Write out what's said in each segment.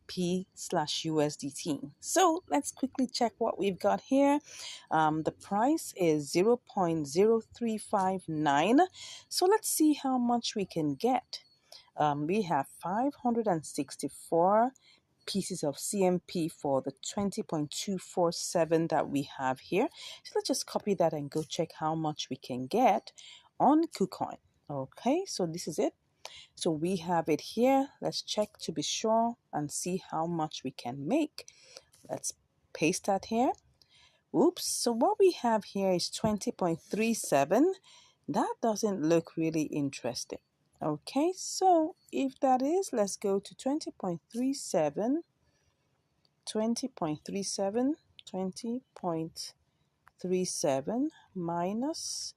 CMP/USDT. So let's quickly check what we've got here. The price is 0.0359. So let's see how much we can get. We have 564 pieces of CMP for the 20.247 that we have here. So let's just copy that and go check how much we can get on KuCoin. Okay, so this is it. So we have it here. Let's check to be sure and see how much we can make. Let's paste that here. Oops, so what we have here is 20.37. That doesn't look really interesting. Okay, so if that is, let's go to 20.37, 20.37, 20.37 minus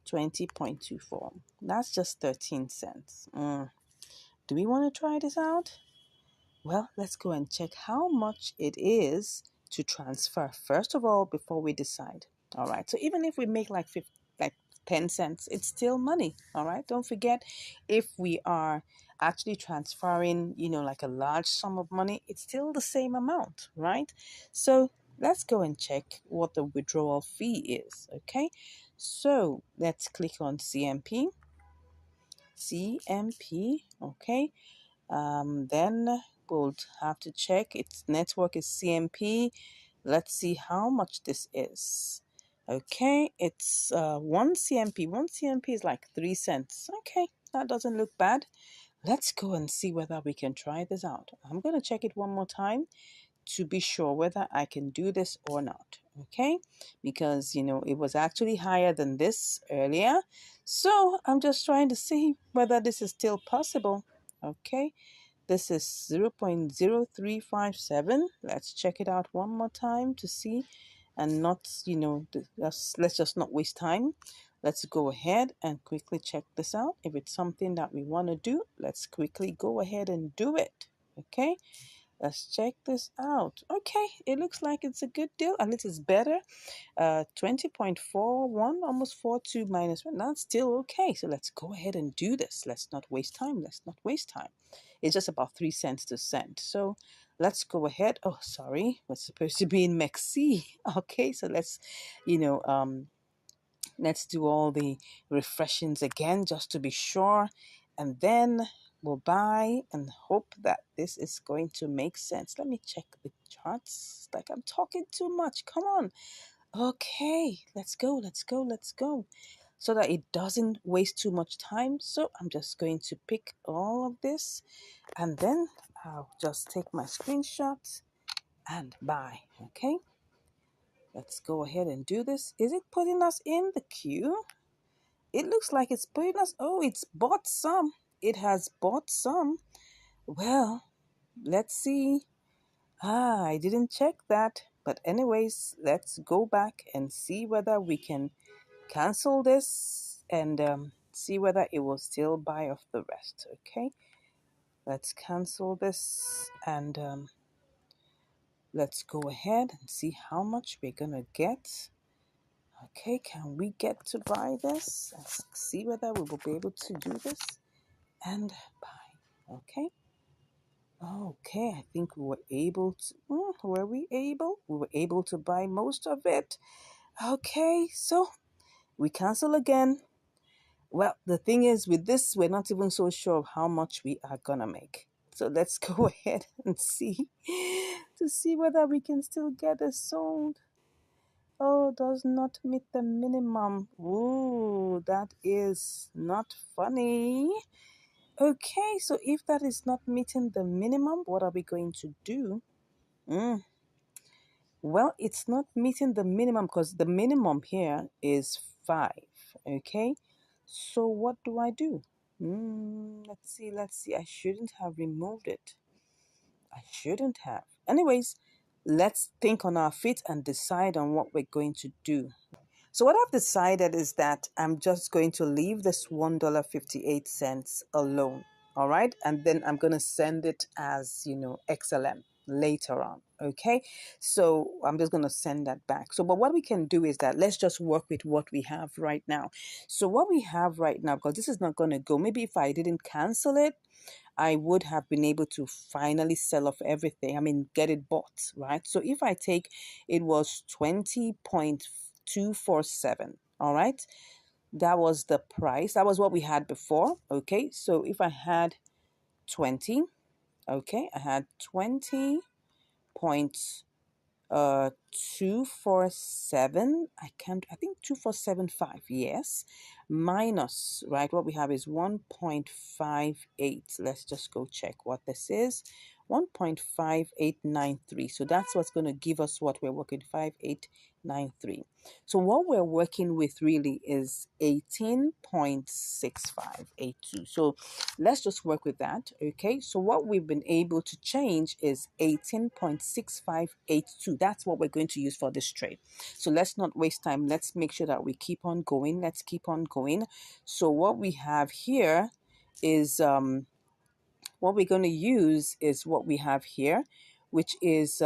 20.24. That's just 13 cents. Do we want to try this out? Well, let's go and check how much it is to transfer first of all before we decide. All right, so even if we make like 10 cents, it's still money. All right, don't forget, if we are actually transferring, like a large sum of money, it's still the same amount, right? So let's go and check what the withdrawal fee is. Okay, so let's click on CMP. Okay. Then we'll have to check its network is CMP. Let's see how much this is. Okay, it's 1 CMP. 1 CMP is like 3 cents. Okay, that doesn't look bad. Let's go and see whether we can try this out. I'm going to check it one more time to be sure whether I can do this or not. Okay, because it was actually higher than this earlier. So I'm just trying to see whether this is still possible. Okay, this is 0.0357. Let's check it out one more time to see, and not, let's just not waste time. Let's go ahead and quickly check this out. If it's something that we want to do, let's quickly go ahead and do it. Okay, let's check this out. Okay, it looks like it's a good deal. At least it's better. 20.41, almost 42 minus 1. That's still okay. So let's go ahead and do this. Let's not waste time. Let's not waste time. It's just about 3 cents to cent. So let's go ahead. Oh, sorry. We're supposed to be in MEXC. Okay, so let's, let's do all the refreshings again just to be sure. And then we'll buy and hope that this is going to make sense. Let me check the charts. It's like I'm talking too much. Come on. Okay, let's go. So that it doesn't waste too much time. So I'm just going to pick all of this, and then I'll just take my screenshot and buy. Okay, let's go ahead and do this. Is it putting us in the queue? It looks like it's putting us. Oh, it's bought some. It has bought some. Well, let's see. I didn't check that. But anyways, let's go back and see whether we can cancel this and see whether it will still buy off the rest. Okay, let's cancel this and let's go ahead and see how much we're gonna get. Okay, can we get to buy this? Let's see whether we will be able to do this and buy. Okay. Okay, I think we were able to. Were we able? We were able to buy most of it. Okay, so we cancel again. Well, the thing is, with this, we're not even so sure of how much we are gonna make. So let's go ahead and see to see whether we can still get it sold. Oh, does not meet the minimum. Ooh, that is not funny. Okay, so if that is not meeting the minimum, what are we going to do? Well, it's not meeting the minimum because the minimum here is 5. Okay, so what do I do? Let's see. I shouldn't have removed it. I shouldn't have. Anyways, let's think on our feet and decide on what we're going to do. So what I've decided is that I'm just going to leave this $1.58 alone. All right. And then I'm going to send it as, XLM later on. Okay. So I'm just going to send that back. So, but what we can do is that let's just work with what we have right now. So what we have right now, because this is not going to go, maybe if I didn't cancel it, I would have been able to finally sell off everything. I mean, get it bought, right? So if I take, it was 20.247. All right. That was the price. That was what we had before. Okay. So if I had 20, okay, I had 20 point 247. I think 2475, yes, minus, right, what we have is 1.58. Let's just go check what this is. 1.5893. So that's what's going to give us what we're working, 5893. So what we're working with really is 18.6582. So let's just work with that. Okay, so what we've been able to change is 18.6582. That's what we're going to use for this trade. So let's not waste time. Let's make sure that we keep on going. Let's keep on going. So what we have here is what we're going to use is what we have here, which is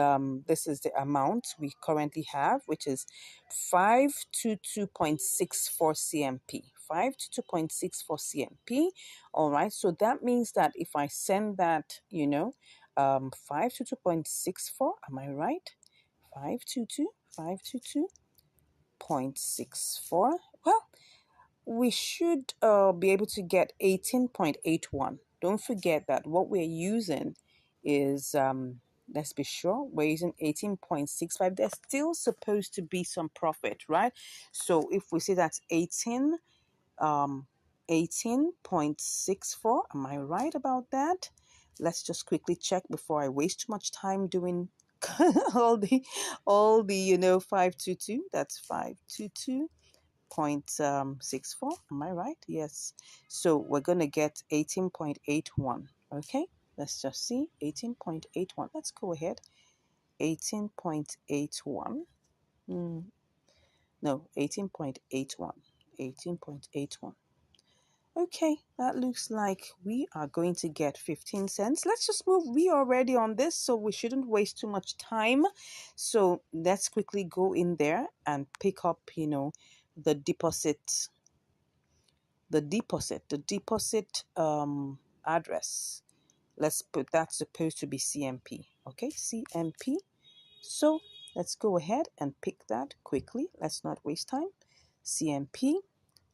this is the amount we currently have, which is 522.64 CMP. 522.64 CMP. All right. So that means that if I send that, 522.64, am I right? 522.64. Well, we should be able to get 18.81. Don't forget that what we're using is, let's be sure, we're using 18.65. There's still supposed to be some profit, right? So if we say that's 18.64, am I right about that? Let's just quickly check before I waste too much time doing all the 522. That's 522.64. Am I right? Yes. So we're going to get 18.81. Okay. Let's just see. 18.81. Let's go ahead. 18.81. No, 18.81. 18.81. Okay, that looks like we are going to get 15 cents. Let's just move. We are already on this, so we shouldn't waste too much time. So let's quickly go in there and pick up, the deposit, address. Let's put that's supposed to be CMP. Okay, CMP. So let's go ahead and pick that quickly. Let's not waste time. CMP.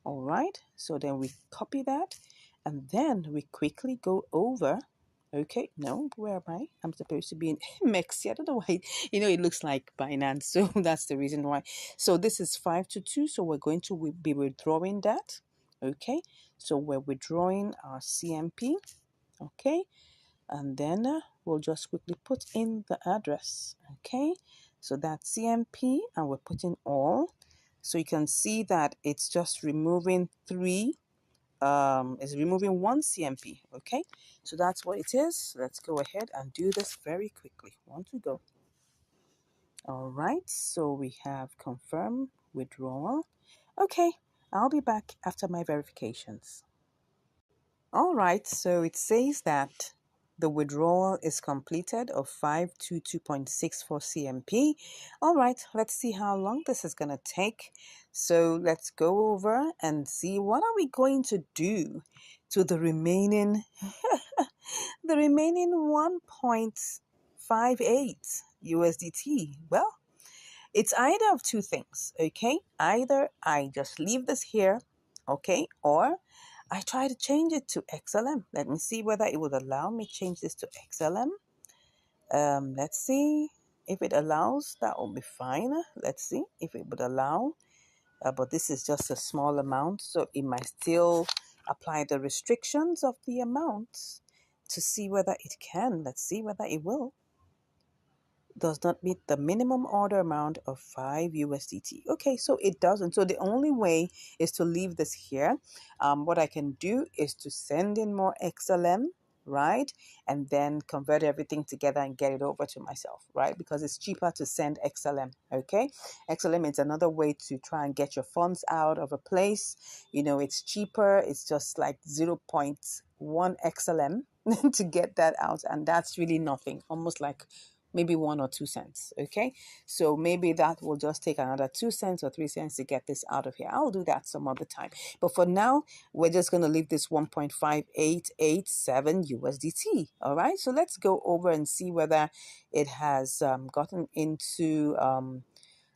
All right, so then we copy that and then we quickly go over. Okay, no, where am I? I'm supposed to be in Mexi. I don't know why, it looks like Binance, so that's the reason why. So this is 522, so we're going to be withdrawing that. Okay, so we're withdrawing our CMP. Okay, and then we'll just quickly put in the address. Okay, so that's CMP and we're putting all. So you can see that it's just removing it's removing one CMP. Okay, so that's what it is. Let's go ahead and do this very quickly. One to go. All right, so we have confirm withdrawal. Okay, I'll be back after my verifications. All right, so it says that the withdrawal is completed of 522.64 CMP. All right, let's see how long this is going to take. So let's go over and see what are we going to do to the remaining the remaining 1.58 USDT. Well, it's either of two things, okay? Either I just leave this here, okay, or I try to change it to XLM. Let me see whether it would allow me change this to XLM. Let's see if it allows. That will be fine. Let's see if it would allow. But this is just a small amount, so it might still apply the restrictions of the amount to see whether it can. Let's see whether it will. Does not meet the minimum order amount of 5 USDT. Okay, so it doesn't. So the only way is to leave this here. What I can do is to send in more XLM, right? And then convert everything together and get it over to myself, right? Because it's cheaper to send XLM, okay? XLM is another way to try and get your funds out of a place. You know, it's cheaper. It's just like zero point 0.1 XLM to get that out. And that's really nothing, almost like maybe 1 or 2 cents. Okay. So maybe that will just take another 2 cents or 3 cents to get this out of here. I'll do that some other time. But for now, we're just going to leave this 1.5887 USDT. All right. So let's go over and see whether it has gotten into,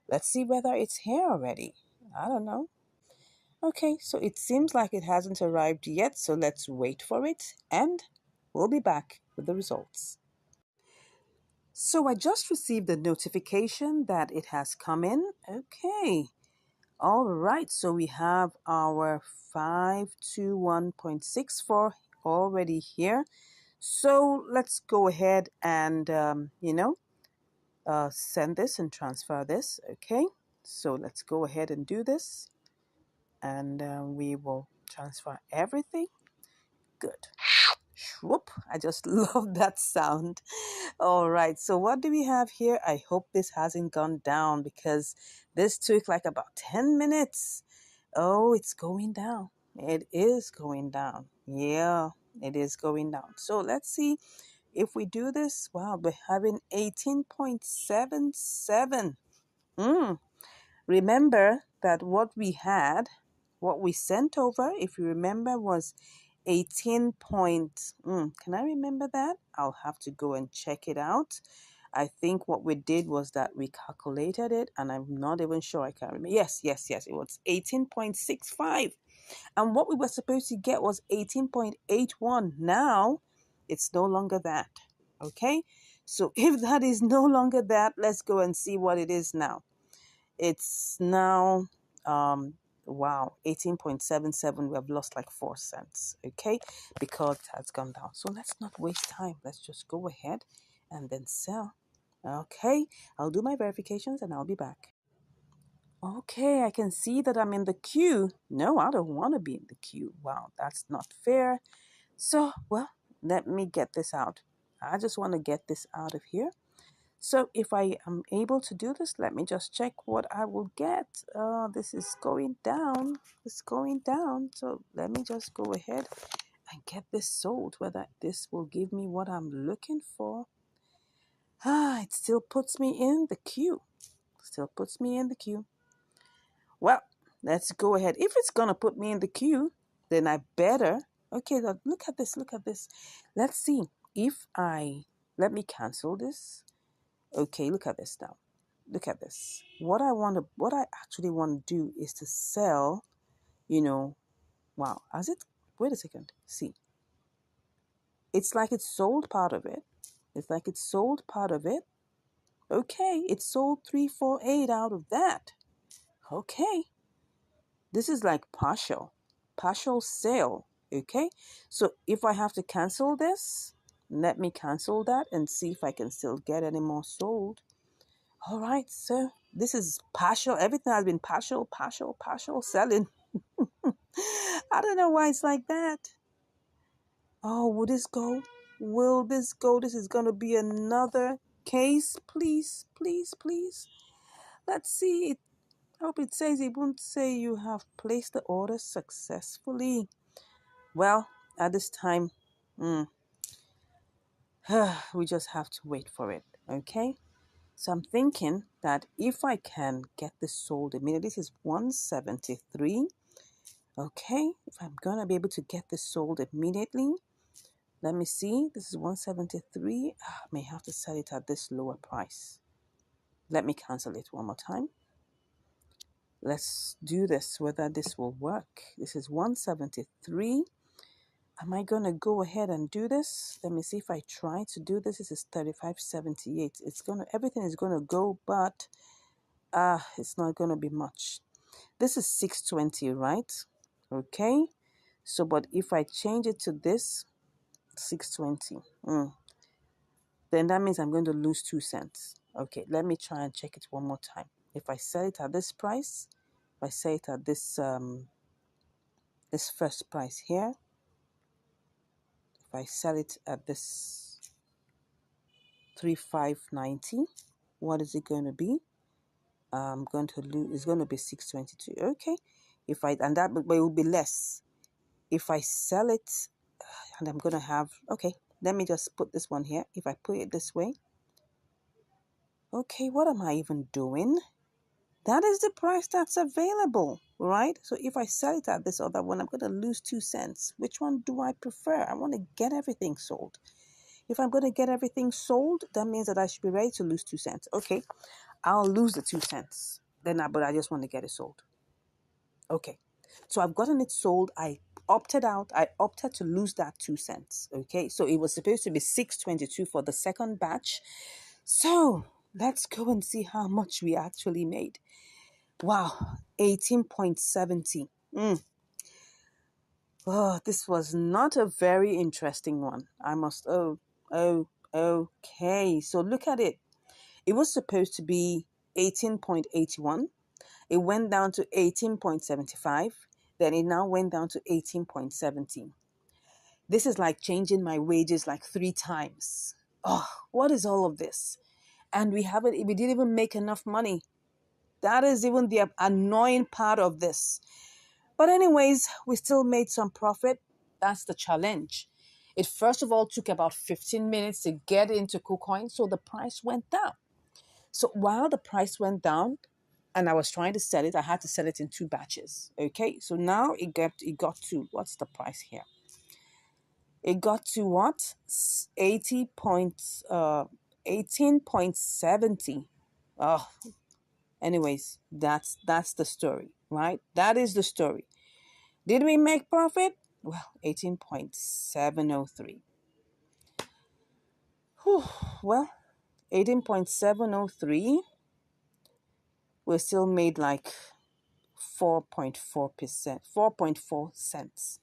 let's see whether it's here already. I don't know. Okay, so it seems like it hasn't arrived yet, so let's wait for it and we'll be back with the results. So I just received a notification that it has come in. Okay. All right, so we have our 521.64 already here. So let's go ahead and, send this and transfer this. Okay, so let's go ahead and do this. And we will transfer everything. Good. Whoop, I just love that sound. All right, so what do we have here? I hope this hasn't gone down because this took like about 10 minutes. Oh, it's going down. It is going down. Yeah, it is going down. So let's see if we do this. Wow, we're having 18.77. Remember that what we sent over, if you remember, was 18 point. Can I remember that? I'll have to go and check it out. I think what we did was that we calculated it, and I'm not even sure I can remember. Yes. It was 18.65. And what we were supposed to get was 18.81. Now, it's no longer that. Okay? So if that is no longer that, let's go and see what it is now. It's now, wow, 18.77. We have lost like 4 cents, okay, because it has gone down. So let's not waste time. Let's just go ahead and then sell. Okay, I'll do my verifications and I'll be back. Okay, I can see that I'm in the queue. No, I don't want to be in the queue. Wow, that's not fair. So, well, let me get this out. I just want to get this out of here. So if I am able to do this, let me just check what I will get. This is going down. It's going down. So let me just go ahead and get this sold, whether this will give me what I'm looking for. It still puts me in the queue. Still puts me in the queue. Well, let's go ahead. If it's going to put me in the queue, then I better. Okay, look at this. Look at this. Let's see if let me cancel this. Okay, look at this now. Look at this. What I actually want to do is to sell, wow, wait a second. See, it's like it's sold part of it. It's like it's sold part of it. Okay, it sold 348 out of that. Okay, this is like partial sale. Okay, so if I have to cancel this, let me cancel that and see if I can still get any more sold. All right, so this is partial. Everything has been partial selling. I don't know why it's like that. Oh, will this go? Will this go? This is going to be another case. Please. Let's see. I hope it says, it won't say you have placed the order successfully. Well, at this time, we just have to wait for it. Okay? So I'm thinking that if I can get this sold immediately, this is 173. Okay, if I'm going to be able to get this sold immediately, let me see. This is 173. I may have to sell it at this lower price. Let me cancel it one more time. Let's do this, whether this will work. This is 173. Am I going to go ahead and do this? Let me see if I try to do this. This is 35.78. Everything is going to go, but it's not going to be much. This is 620, right? Okay. So, but if I change it to this, 620, then that means I'm going to lose 2 cents. Okay, let me try and check it one more time. If I sell it at this price, if I sell it at this this first price here, If I sell it at this 3,590, what is it going to be? I'm going to lose. It's going to be 622. Okay. If I and that, but it will be less if I sell it, and I'm going to have. Okay. Let me just put this one here. If I put it this way. Okay. What am I even doing? That is the price that's available, right? So if I sell it at this other one, I'm going to lose 2 cents. Which one do I prefer? I want to get everything sold. If I'm going to get everything sold, that means that I should be ready to lose 2 cents. Okay, I'll lose the 2 cents. But I just want to get it sold. Okay, so I've gotten it sold. I opted out. I opted to lose that 2 cents. Okay, so it was supposed to be 622 for the second batch. So let's go and see how much we actually made. Wow, 18.70. Oh, this was not a very interesting one. Okay. So look at it. It was supposed to be 18.81. It went down to 18.75. Then it now went down to 18.17. This is like changing my wages like 3 times. Oh, what is all of this? And we didn't even make enough money. That is even the annoying part of this. But anyways, we still made some profit. That's the challenge. It first of all took about 15 minutes to get into KuCoin, so the price went down. So while the price went down and I was trying to sell it, I had to sell it in 2 batches. Okay, so now it got to, what's the price here? It got to what? 18.70. Oh, anyways, that's the story, right? That is the story. Did we make profit? Well, 18.703. Well, 18.703. We still made like 4.4%, 4.4 cents.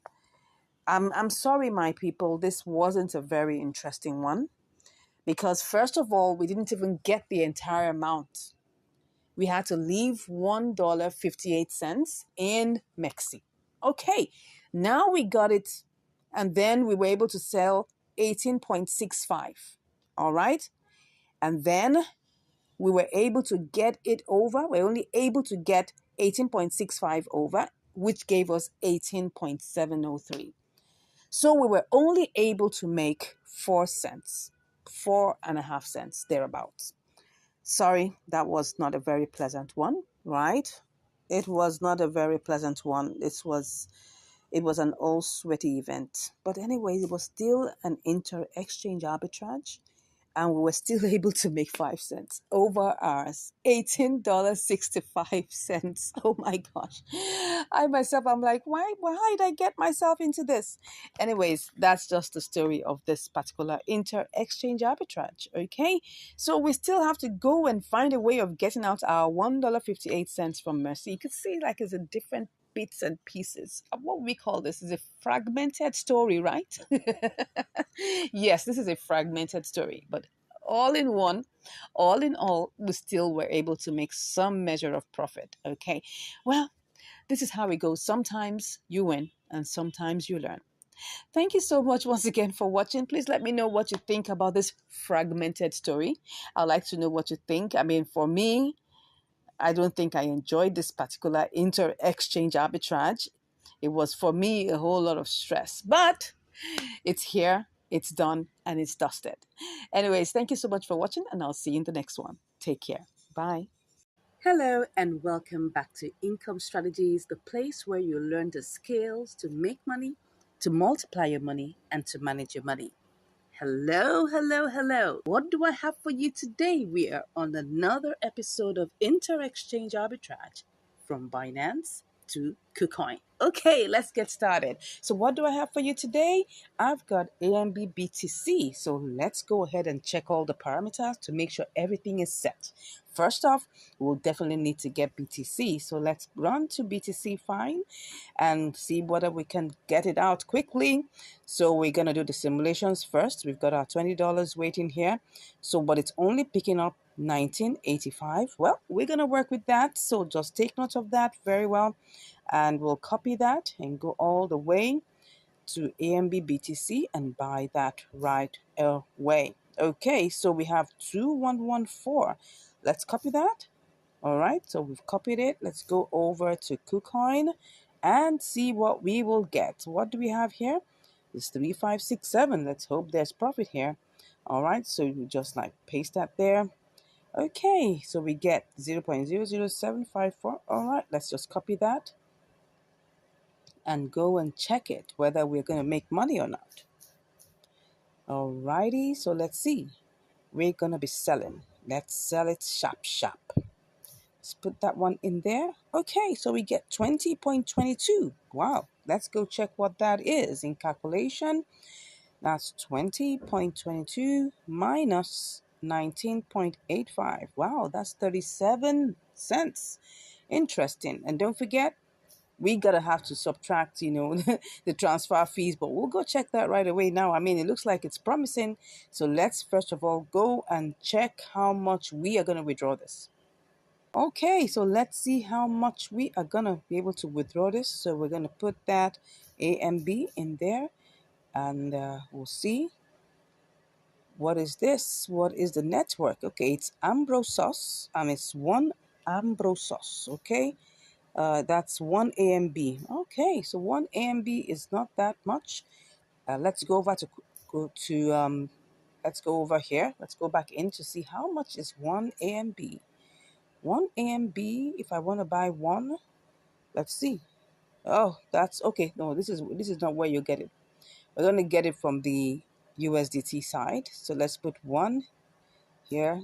I'm sorry, my people. This wasn't a very interesting one because first of all, we didn't even get the entire amount. We had to leave $1.58 in Mexi. Okay, now we got it, and then we were able to sell 18.65. All right, and then we were able to get it over. We're only able to get 18.65 over, which gave us 18.703. So we were only able to make 4 cents, 4.5 cents, thereabouts. Sorry, that was not a very pleasant one, right? It was not a very pleasant one. It was an all sweaty event. But anyways, it was still an inter-exchange arbitrage. And we were still able to make 5 cents over ours. $18.65. Oh my gosh. I'm like, why did I get myself into this? Anyways, that's just the story of this particular inter-exchange arbitrage. Okay. So we still have to go and find a way of getting out our $1.58 from Mercy. You can see like it's a different bits and pieces. What we call this is a fragmented story, right? Yes, this is a fragmented story, but all in all, we still were able to make some measure of profit. Okay. Well, this is how it goes. Sometimes you win and sometimes you learn. Thank you so much once again for watching. Please let me know what you think about this fragmented story. I'd like to know what you think. I mean, for me, I don't think I enjoyed this particular inter-exchange arbitrage. It was, for me, a whole lot of stress. But it's here, it's done, and it's dusted. Anyways, thank you so much for watching, and I'll see you in the next one. Take care. Bye. Hello, and welcome back to Income Strategies, the place where you learn the skills to make money, to multiply your money, and to manage your money. Hello. What do I have for you today? We are on another episode of Inter-Exchange Arbitrage from Binance to KuCoin. Okay, let's get started. So what do I have for you today? I've got AMB BTC. So let's go ahead and check all the parameters to make sure everything is set. First off, we'll definitely need to get BTC. So let's run to BTC Fine and see whether we can get it out quickly. So we're going to do the simulations first. We've got our $20 waiting here. So, but it's only picking up 1985. Well, we're going to work with that. So just take note of that very well. And we'll copy that and go all the way to AMB BTC and buy that right away. Okay, so we have 2114. Let's copy that. All right, so we've copied it. Let's go over to KuCoin and see what we will get. What do we have here? It's 3567. Let's hope there's profit here. All right, so you just like paste that there. Okay, so we get 0.00754. All right, let's just copy that and go and check it, whether we're going to make money or not. All righty, so let's see. We're going to be selling. Let's sell it sharp. Let's put that one in there. Okay, so we get 20.22. Wow, let's go check what that is in calculation. That's 20.22 minus 19.85. Wow, that's 37 cents. Interesting. And don't forget, we gotta have to subtract, the transfer fees, but we'll go check that right away now. I mean, it looks like it's promising. So let's first of all go and check how much we are gonna withdraw this. Okay, so let's see how much we are gonna be able to withdraw this. So we're gonna put that AMB in there, and we'll see. What is this? What is the network? Okay, it's Ambrosos, and it's one Ambrosos. Okay, that's one AMB. Okay, so one AMB is not that much. Let's go over to let's go over here. Let's go back in to see how much is one AMB. One AMB, if I want to buy one, let's see. Oh, that's okay. No, this is not where you get it. We're going to get it from the USDT side. So let's put one here.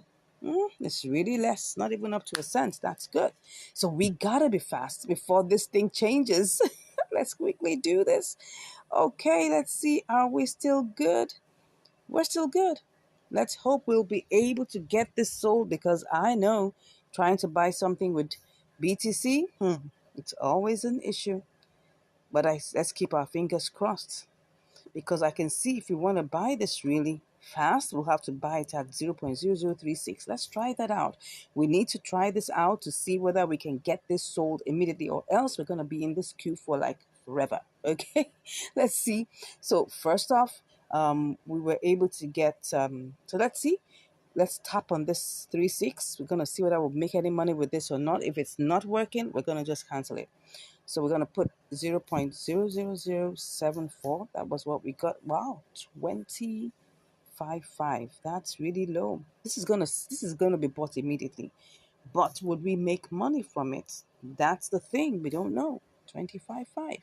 It's really less, not even up to a cent. That's good. So we gotta be fast before this thing changes. Let's quickly do this. Okay, let's see. Are we still good? We're still good. Let's hope we'll be able to get this sold, because I know trying to buy something with BTC, it's always an issue. But let's keep our fingers crossed, because I can see if we want to buy this really fast, we'll have to buy it at 0.0036. Let's try that out. We need to try this out to see whether we can get this sold immediately, or else we're going to be in this queue for like forever. Okay, let's see. So first off, we were able to get, so let's see. Let's tap on this 36. We're going to see whether we'll make any money with this or not. If it's not working, we're going to just cancel it. So we're going to put 0.00074. That was what we got. Wow, 20.55. That's really low. This is going to be bought immediately. But would we make money from it? That's the thing. We don't know. 25.5.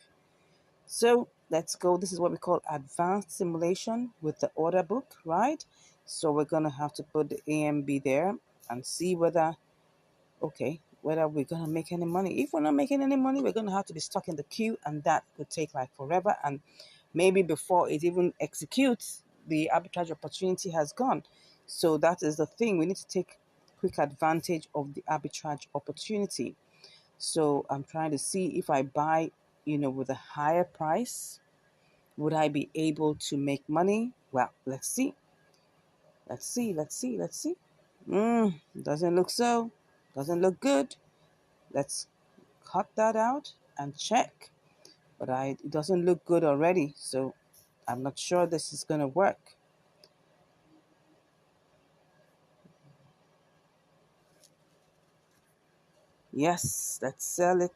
So let's go. This is what we call advanced simulation with the order book, right? So we're going to have to put the AMB there and see whether we're going to make any money. If we're not making any money, we're going to have to be stuck in the queue, and that could take like forever. And maybe before it even executes, the arbitrage opportunity has gone. So that is the thing. We need to take quick advantage of the arbitrage opportunity. So I'm trying to see if I buy, with a higher price, would I be able to make money? Well, let's see. Let's see. Doesn't look so. Doesn't look good. Let's cut that out and check. But it doesn't look good already, so I'm not sure this is going to work. Yes, let's sell it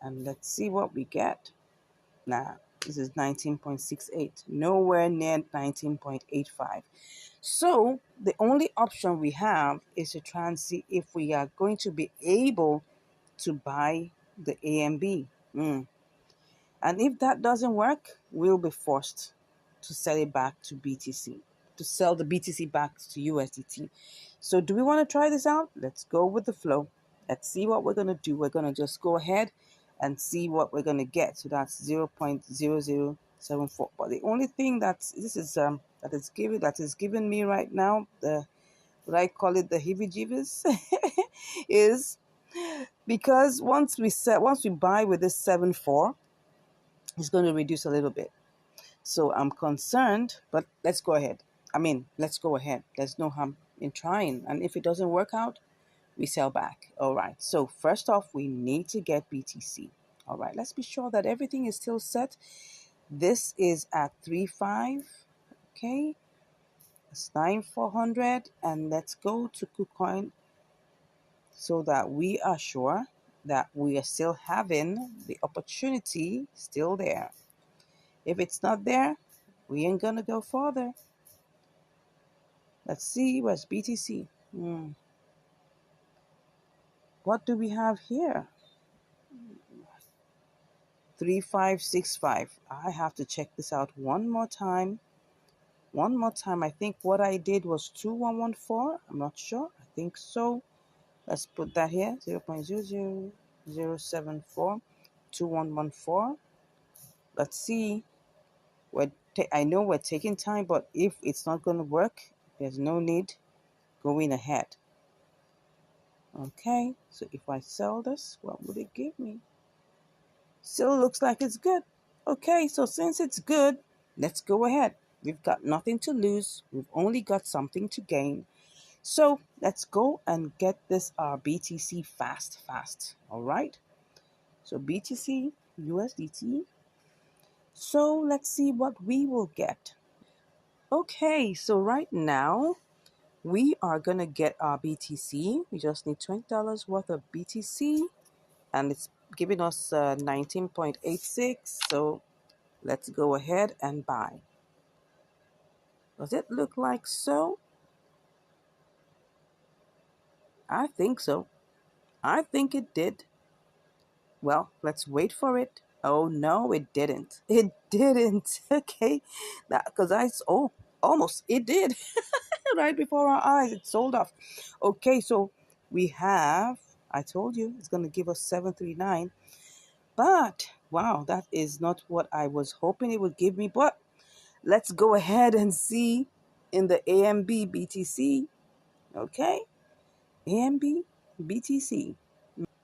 and let's see what we get. Now, this is 19.68, nowhere near 19.85. So the only option we have is to try and see if we are going to be able to buy the AMB. And if that doesn't work, we'll be forced to sell it back to BTC, to sell the BTC back to USDT. So do we want to try this out? Let's go with the flow. Let's see what we're going to do. We're going to just go ahead and see what we're going to get. So that's 0.0074. But the only thing that is giving me right now, what I call it the heebie-jeebies, is because once we buy with this 7.4, it's going to reduce a little bit. So I'm concerned, but let's go ahead. Let's go ahead. There's no harm in trying. And if it doesn't work out, we sell back. All right. So first off, we need to get BTC. All right. Let's be sure that everything is still set. This is at 3.5. Okay, it's 9,400, and let's go to KuCoin so that we are sure that we are still having the opportunity still there. If it's not there, we ain't gonna go further. Let's see what's BTC. What do we have here? 3565. I have to check this out one more time. One more time. I think what I did was 2114. I'm not sure. I think so. Let's put that here. 0.00074. 2114. Let's see. I know we're taking time, but if it's not going to work, there's no need going ahead. Okay, so if I sell this, what would it give me? Still looks like it's good. Okay, so since it's good, let's go ahead. We've got nothing to lose. We've only got something to gain. So let's go and get this BTC fast. All right. So BTC, USDT. So let's see what we will get. Okay, so right now we are going to get our BTC. We just need $20 worth of BTC, and it's giving us 19.86. So let's go ahead and buy. Does it look like so? I think so. I think it did. Well, let's wait for it. Oh no, it didn't. It didn't. Okay, that because almost it did. Right before our eyes, it sold off. Okay, so we have. I told you it's gonna give us 739, but wow, that is not what I was hoping it would give me. But let's go ahead and see in the AMB BTC. Okay, AMB BTC.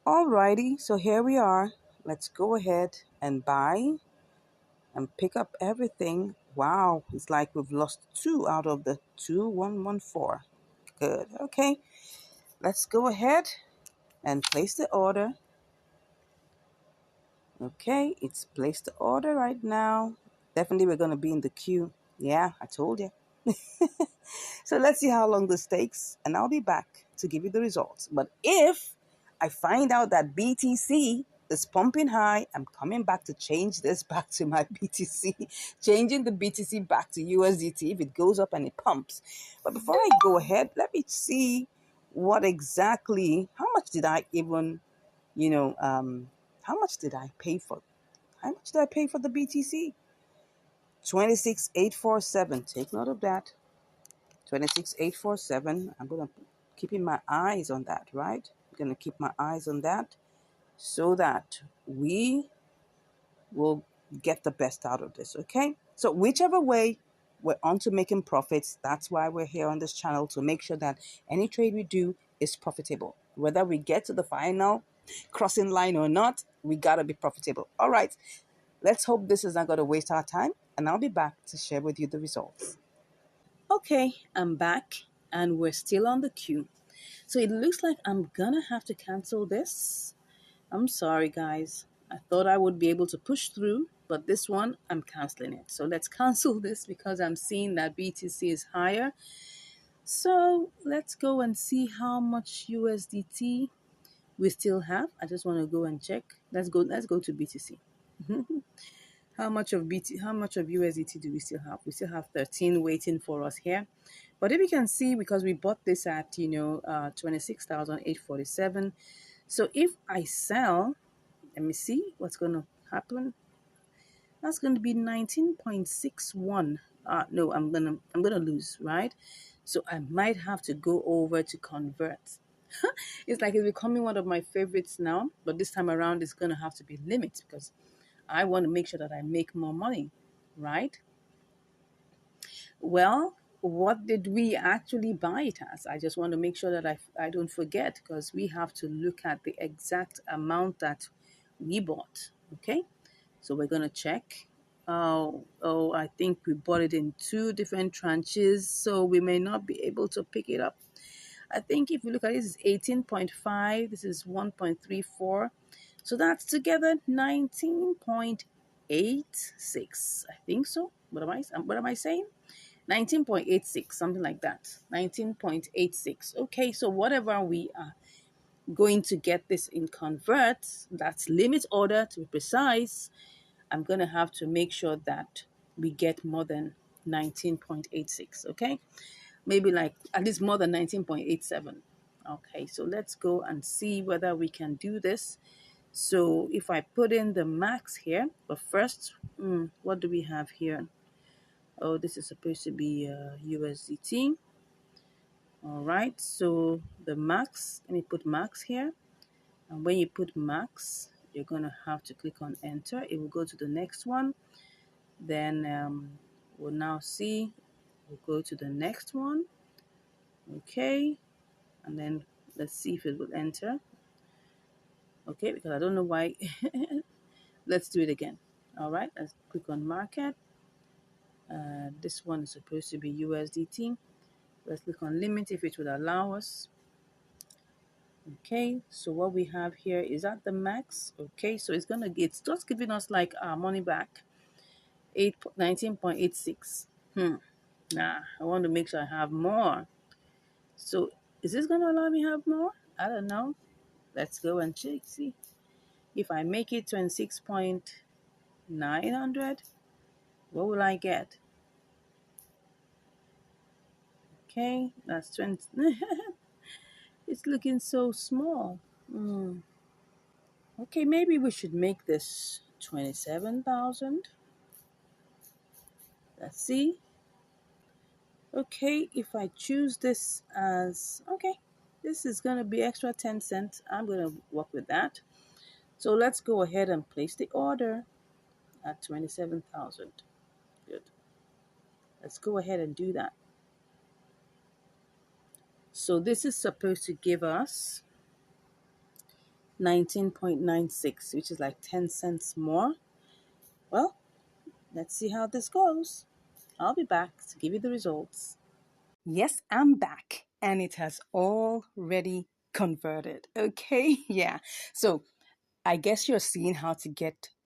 Alrighty, so here we are. Let's go ahead and buy and pick up everything. Wow, it's like we've lost 2 out of the 2114. Good. Okay, let's go ahead and place the order. Okay, it's placed the order right now. Definitely we're going to be in the queue. Yeah, I told you. So let's see how long this takes, and I'll be back to give you the results. But if I find out that BTC is pumping high, I'm coming back to change this back to my BTC, changing the BTC back to USDT if it goes up and it pumps. But before I go ahead, let me see how much did I even, how much did I pay for? How much did I pay for the BTC? 26,847. Take note of that. 26,847. I'm going to keeping my eyes on that, right? I'm going to keep my eyes on that so that we will get the best out of this, okay? So whichever way, we're on to making profits. That's why we're here on this channel, to make sure that any trade we do is profitable. Whether we get to the final crossing line or not, we got to be profitable. All right, let's hope this is not going to waste our time, and I'll be back to share with you the results. Okay, I'm back and we're still on the queue. So it looks like I'm gonna have to cancel this. I'm sorry, guys. I thought I would be able to push through, but this one, I'm canceling it. So let's cancel this because I'm seeing that BTC is higher. So let's go and see how much USDT we still have. I just want to go and check. Let's go to BTC. How much of USDT do we still have? We still have 13 waiting for us here. But if you can see, because we bought this at 26,847. So if I sell, let me see what's going to happen. That's going to be 19.61. No, I'm gonna lose, right? So I might have to go over to convert. It's like it's becoming one of my favorites now, but this time around it's gonna have to be limit because I want to make sure that I make more money, right? Well, what did we actually buy it as? I just want to make sure that I don't forget, because we have to look at the exact amount that we bought. Okay, so we're going to check. I think we bought it in 2 different tranches, so we may not be able to pick it up. I think if you look at it, this is 18.5, this is 1.34. So that's together 19.86. 19.86. I think so. What am I saying? 19.86, something like that. 19.86. Okay, so whatever we are going to get this in convert, that's limit order to be precise, I'm going to have to make sure that we get more than 19.86, okay? Maybe like at least more than 19.87. Okay, so let's go and see whether we can do this. So if I put in the max here, but first, what do we have here? Oh, this is supposed to be USDT. All right, so the max, let me put max here. And when you put max, you're going to have to click on enter. It will go to the next one. Then we'll now see, we'll go to the next one. Okay, and then let's see if it will enter. Okay, because I don't know why. Let's do it again. All right, let's click on market. This one is supposed to be USDT. Let's click on limit if it would allow us. Okay, so what we have here is at the max. Okay, so it's just giving us like our money back. 19.86. Nah, I want to make sure I have more. So is this gonna allow me to have more? I don't know. Let's go and check. See if I make it 26.900, what will I get? Okay, that's 20. It's looking so small. Okay, maybe we should make this 27,000. Let's see. Okay, if I choose this as, okay, this is going to be extra 10 cents. I'm going to work with that. So let's go ahead and place the order at 27,000. Good. Let's go ahead and do that. So this is supposed to give us 19.96, which is like 10 cents more. Well, let's see how this goes. I'll be back to give you the results. Yes, I'm back and it has already converted. Okay, yeah. So I guess you're seeing how to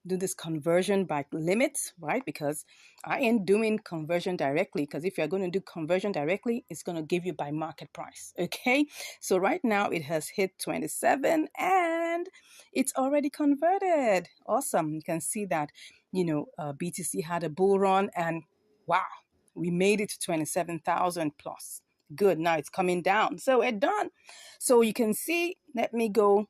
do this conversion by limits, right? Because I ain't doing conversion directly, because if you're going to do conversion directly, it's going to give you by market price. Okay, so right now it has hit 27 and it's already converted. Awesome. You can see that, BTC had a bull run and wow, we made it to 27,000 plus. Good. Now it's coming down. So we're done. So you can see, let me go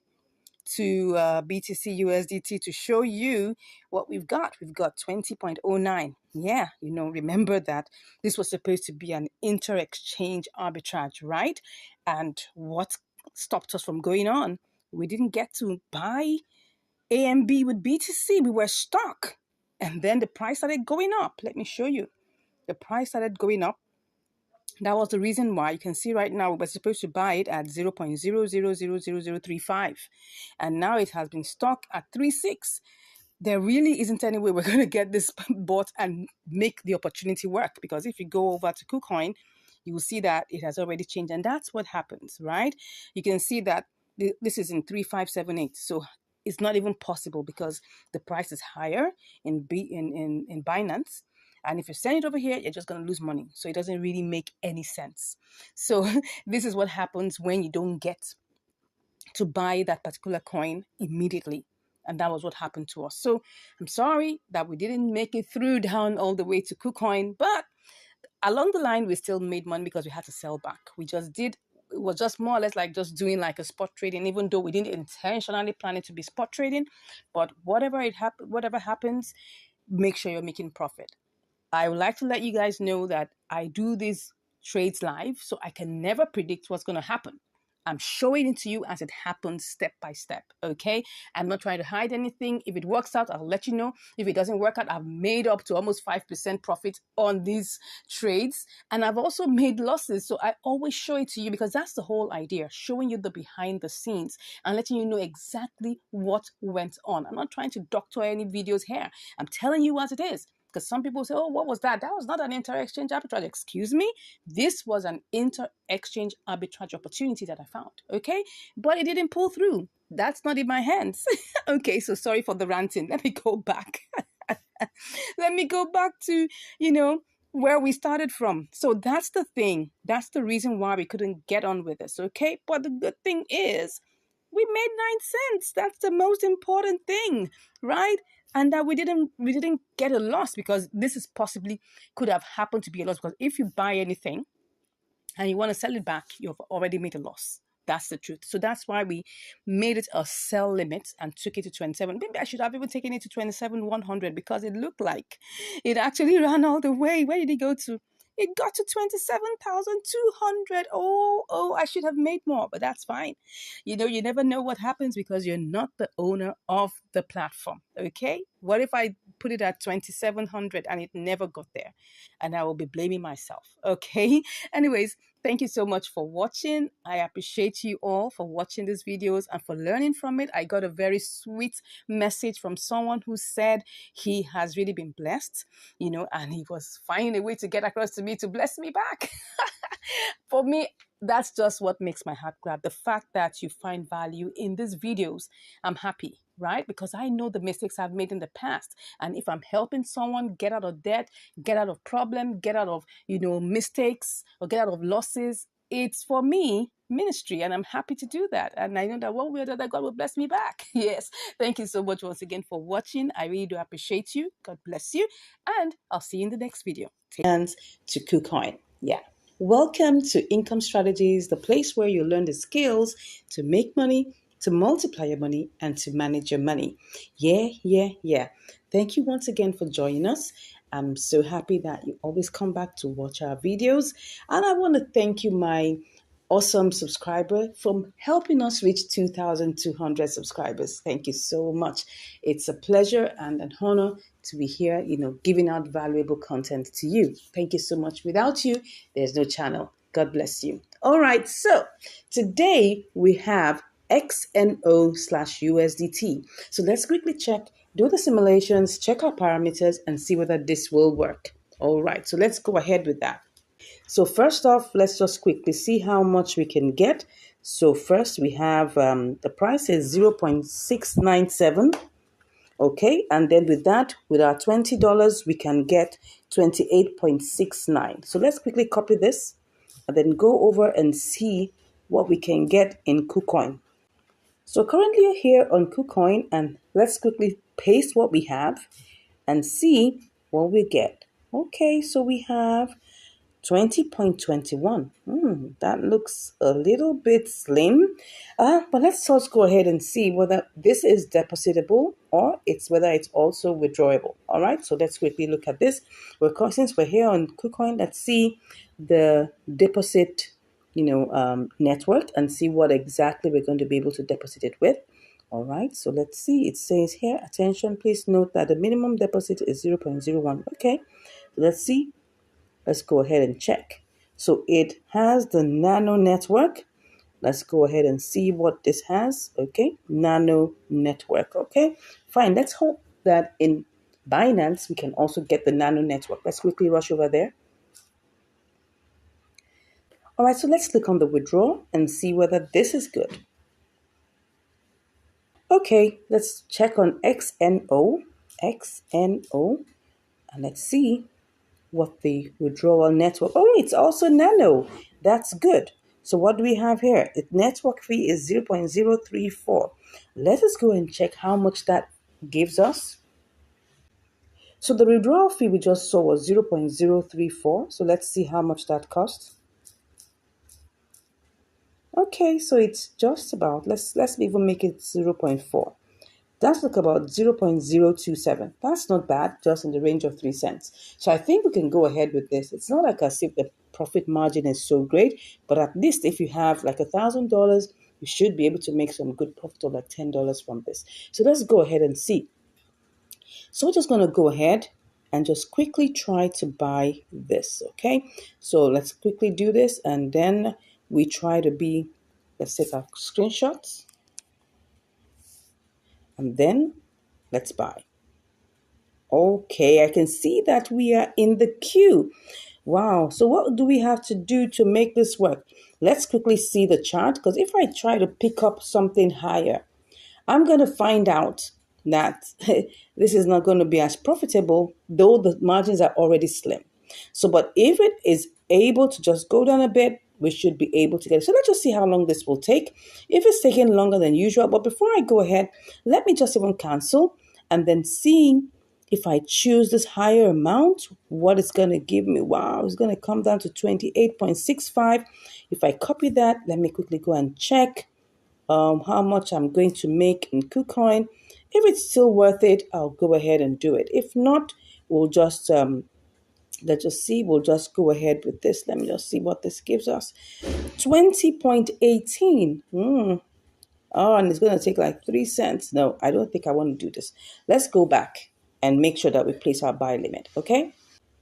to BTC USDT to show you what we've got. We've got 20.09. Yeah, remember that this was supposed to be an inter-exchange arbitrage, right? And what stopped us from going on? We didn't get to buy AMB with BTC. We were stuck. And then the price started going up. Let me show you. The price started going up. That was the reason why you can see right now we were supposed to buy it at 0.000035, and now it has been stuck at 3.6. There really isn't any way we're going to get this bought and make the opportunity work, because if you go over to KuCoin, you will see that it has already changed, and that's what happens, right? You can see that this is in 3578, so it's not even possible because the price is higher in Binance. And if you send it over here, you're just going to lose money. So it doesn't really make any sense. So this is what happens when you don't get to buy that particular coin immediately. And that was what happened to us. So I'm sorry that we didn't make it through down all the way to KuCoin, but along the line, we still made money because we had to sell back. We just did. It was just more or less like just doing like a spot trading, even though we didn't intentionally plan it to be spot trading. But whatever happens, make sure you're making profit. I would like to let you guys know that I do these trades live, so I can never predict what's going to happen. I'm showing it to you as it happens step by step, okay? I'm not trying to hide anything. If it works out, I'll let you know. If it doesn't work out, I've made up to almost 5% profit on these trades. And I've also made losses, so I always show it to you because that's the whole idea, showing you the behind the scenes and letting you know exactly what went on. I'm not trying to doctor any videos here. I'm telling you as it is. Because some people say, oh, what was that? That was not an inter-exchange arbitrage. Excuse me? This was an inter-exchange arbitrage opportunity that I found, okay? But it didn't pull through. That's not in my hands. Okay, so sorry for the ranting. Let me go back. Let me go back to, you know, where we started from. So that's the thing. That's the reason why we couldn't get on with this, okay? But the good thing is we made 9 cents. That's the most important thing, right? And that we didn't get a loss, because this is possibly could have happened to be a loss, because if you buy anything and you want to sell it back, you've already made a loss. That's the truth. So that's why we made it a sell limit and took it to 27. Maybe I should have even taken it to 27,100, because it looked like it actually ran all the way. Where did it go to? It got to 27,200. Oh, I should have made more, but that's fine. You never know what happens, because you're not the owner of the platform. Okay? What if I put it at 2,700 and it never got there? And I will be blaming myself. Okay? Anyways, thank you so much for watching. I appreciate you all for watching these videos and for learning from it. I got a very sweet message from someone who said he has really been blessed, and he was finding a way to get across to me to bless me back. For me, that's just what makes my heart glad. The fact that you find value in these videos, I'm happy, right? Because I know the mistakes I've made in the past. And if I'm helping someone get out of debt, get out of problem, get out of, mistakes, or get out of losses, it's for me ministry, and I'm happy to do that. And I know that one way or the other, God will bless me back. Yes. Thank you so much once again for watching. I really do appreciate you. God bless you. And I'll see you in the next video. And to KuCoin. Yeah. Welcome to Income Strategies, the place where you learn the skills to make money, to multiply your money, and to manage your money. Yeah. Thank you once again for joining us. I'm so happy that you always come back to watch our videos. And I want to thank you, my awesome subscriber, from helping us reach 2,200 subscribers. Thank you so much. It's a pleasure and an honor to be here, giving out valuable content to you. Thank you so much. Without you, there's no channel. God bless you. All right. So today we have XNO/USDT. So let's quickly check, do the simulations, check our parameters, and see whether this will work. All right. So let's go ahead with that. So first off, let's just quickly see how much we can get. So first we have the price is 0.697. Okay, and then with that, with our $20, we can get 28.69. So let's quickly copy this and then go over and see what we can get in KuCoin. So currently here on KuCoin, and let's quickly paste what we have and see what we get. Okay, so we have 20.21. That looks a little bit slim. But let's just go ahead and see whether this is depositable or whether it's also withdrawable. All right, so let's quickly look at this. Since we're here on KuCoin, let's see the deposit, network, and see what exactly we're going to be able to deposit it with. All right, so let's see. It says here, attention, please note that the minimum deposit is 0.01. Okay, let's see. Let's go ahead and check. So it has the Nano network. Let's go ahead and see what this has. Okay, Nano network. Okay, fine. Let's hope that in Binance we can also get the Nano network. Let's quickly rush over there. All right, so let's click on the withdraw and see whether this is good. Okay, let's check on XNO, and let's see what the withdrawal network. Oh, it's also Nano. That's good. So what do we have here? The network fee is 0.034. Let us go and check how much that gives us. So the withdrawal fee we just saw was 0.034. So let's see how much that costs. Okay, so it's just about, let's even make it 0.4. That's like about 0.027. That's not bad, just in the range of 3 cents. So I think we can go ahead with this. It's not like as if the profit margin is so great, but at least if you have like $1,000, you should be able to make some good profit of like $10 from this. So let's go ahead and see. So we're just going to go ahead and just quickly try to buy this, okay? So let's quickly do this, and then we try to be, let's take our screenshots, and then let's buy. Okay, I can see that we are in the queue. Wow, so what do we have to do to make this work? Let's quickly see the chart, because if I try to pick up something higher, I'm going to find out that this is not going to be as profitable, though the margins are already slim. So, but if it is able to just go down a bit, we should be able to get it. So let's just see how long this will take. If it's taking longer than usual, but before I go ahead, let me just even cancel and then seeing if I choose this higher amount, what it's going to give me. Wow, it's going to come down to 28.65. If I copy that, let me quickly go and check how much I'm going to make in KuCoin. If it's still worth it, I'll go ahead and do it. If not, we'll just let's just see. We'll just go ahead with this. Let me just see what this gives us. 20.18. Oh, and it's going to take like 3 cents. No, I don't think I want to do this. Let's go back and make sure that we place our buy limit. Okay.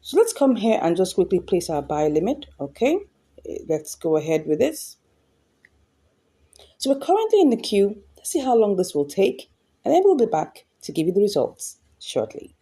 So let's come here and just quickly place our buy limit. Okay. Let's go ahead with this. So we're currently in the queue. Let's see how long this will take, and then we'll be back to give you the results shortly.